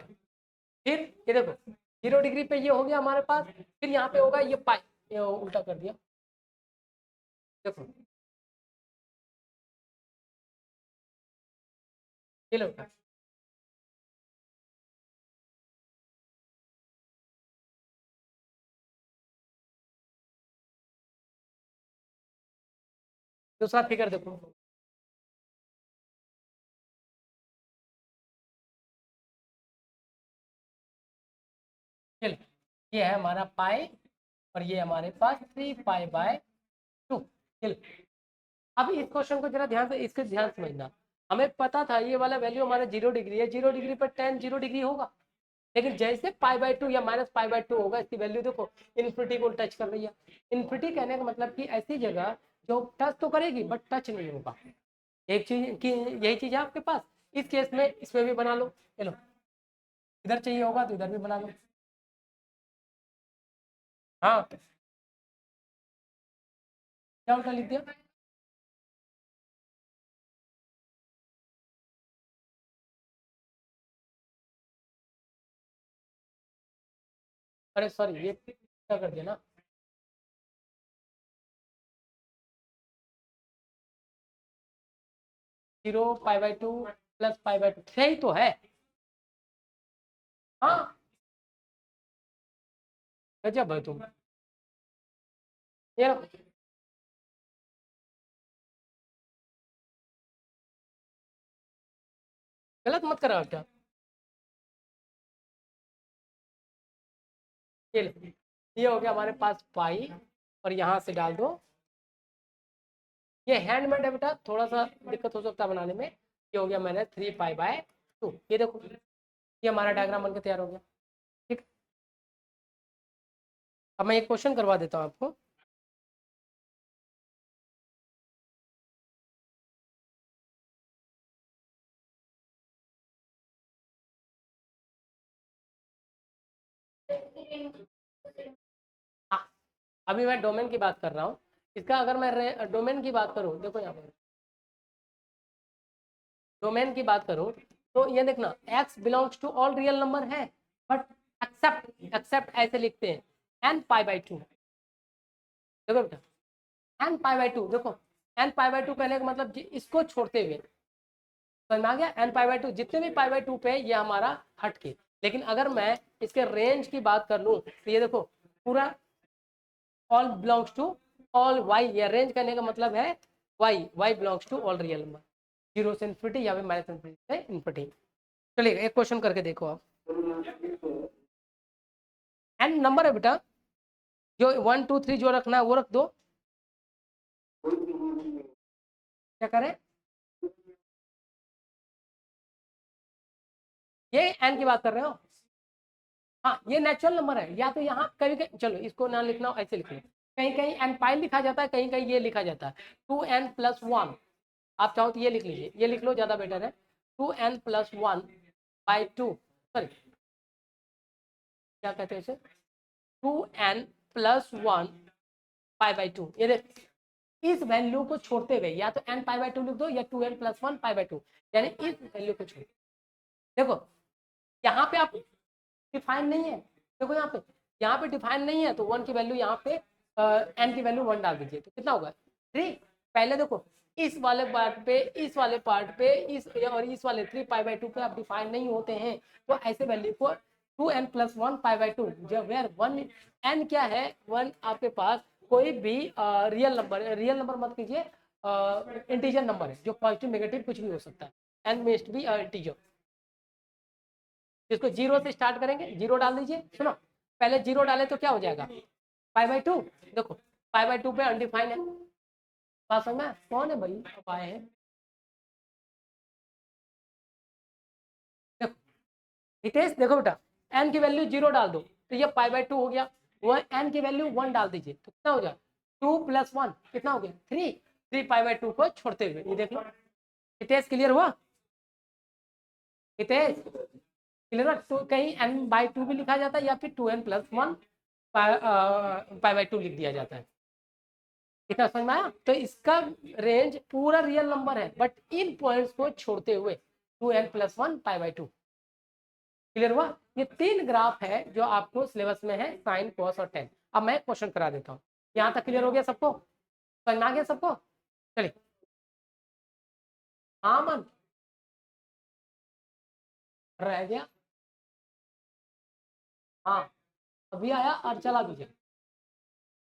फिर ये देखो, 0 डिग्री पे ये हो गया हमारे पास, फिर यहाँ पे होगा ये पाई, ये उल्टा कर दिया। देखो चलो दूसरा फिगर देखो, चलो ये है हमारा पाई और ये हमारे पास 3π/2। चलो अब इस क्वेश्चन को जरा ध्यान से, इसके ध्यान समझना। हमें पता था ये वाला वैल्यू हमारा 0 डिग्री है, 0 डिग्री पर tan 0 डिग्री होगा, लेकिन जैसे π/2 या -π/2 होगा, इसकी वैल्यू देखो इन्फिनिटी को टच कर रही है। इन्फिनिटी कहने का मतलब कि ऐसी जगह जो टच तो करेगी बट टच नहीं होगा। एक चीज की यही चीज है आपके पास, इस केस में इसमें भी बना लो। चलो इधर चाहिए होगा तो इधर भी बना लो। हाँ क्या उल्टा लिख दिया? अरे सॉरी, ये क्या कर दिया ना, 0π/2 + π/2 सही तो है। हाँ गजब है तुम, ये गलत मत करो क्या। ये हो गया हमारे पास पाई, और यहाँ से डाल दो। ये हैंडमेड है बेटा, थोड़ा सा दिक्कत हो सकता है बनाने में। ये हो गया मैंने 3π/2। ये देखो ये हमारा डायग्राम बनकर तैयार हो गया। ठीक, अब मैं एक क्वेश्चन करवा देता हूँ आपको। हाँ, अभी मैं डोमेन की बात कर रहा हूँ। इसका अगर मैं डोमेन की बात करूँ, देखो यहाँ पर डोमेन की बात करूँ, तो ये देखना x belongs to all real number है, बट एक्सेप्ट, एक्सेप्ट ऐसे लिखते हैं n π/2। देखो बेटा n π/2, देखो n π/2 कहने का मतलब इसको छोड़ते हुए, समझ में आ गया? n π/2 जितने भी π/2 पे ये हमारा हट के। लेकिन अगर मैं इसके रेंज की बात कर लूँ तो ये देखो पूरा all belongs to all y, ये रेंज करने का मतलब है y belongs to all real number, 0 से इन्फिनिटी या फिर -इन्फिनिटी से इन्फिनिटी। चलिए एक क्वेश्चन करके देखो आप। एन नंबर है बेटा, जो 1 2 3 जो रखना है वो रख दो। क्या करें, ये एन की बात कर रहे हो। हाँ ये नेचुरल नंबर है, या तो यहाँ कभी कहीं, चलो इसको ना लिखना ऐसे लिख लो, कहीं कहीं एन पाई लिखा जाता है, कहीं कहीं ये लिखा जाता है 2n+1। आप चाहो तो ये लिख लीजिए, ये लिख लो ज्यादा बेटर है, 2n+1/2, सॉरी क्या कहते हैं इसे, 2n+1 π/2। ये देख, इस वैल्यू को छोड़ते हुए या तो n π/2 लिख दो या 2n+1 π/2, यानी इस वैल्यू को छोड़। देखो यहाँ पे आप डिफाइन नहीं है, देखो यहाँ पे डिफाइन नहीं है, तो 1 की वैल्यू यहाँ पे n की वैल्यू 1 डाल दीजिए, तो कितना होगा 3। पहले देखो इस वाले पार्ट पे, इस वाले पार्ट पे, इस और इस वाले 3π/2 पे आप डिफाइन नहीं होते हैं, तो ऐसे वैल्यू को 2n+1 π/2, जब वेयर 1 n क्या है, 1 आपके पास कोई भी रियल नंबर, रियल नंबर मत कीजिए, इंटीजर नंबर है जो पॉजिटिव नेगेटिव कुछ भी हो सकता है, n मस्ट बी इंटीजर। इसको 0 से स्टार्ट करेंगे, 0 डाल दीजिए, सुनो पहले 0 डाले तो क्या हो जाएगा π/2, देखो π/2 पे अनडिफाइन है, बात समझ में, कौन है भाई अब आए हैं, देखो हितेश, देखो बेटा n की वैल्यू 0 डाल दो तो ये π/2 हो गया, वो n की वैल्यू 1 डाल दीजिए तो कितना हो जाएगा 2+1 कितना हो गया 3, 3π/2 को छोड़ते हुए, ये देख लो हितेश, क्लियर हुआ हितेश, क्लियर। तो कहीं n/2 भी लिखा जाता है या फिर 2n+1 π/2 लिख दिया जाता है, कितना समझ में आया। तो इसका रेंज पूरा रियल नंबर है बट इन पॉइंट्स को छोड़ते हुए 2n+1 π/2, क्लियर हुआ। ये 3 ग्राफ है जो आपको सिलेबस में है, साइन कॉस और टेन। अब मैं क्वेश्चन करा देता हूँ, यहाँ तक क्लियर हो गया सबको, समझ में आ गया सबको, चलिए। हाँ मन रह गया, हाँ अभी आया और चला भी गया।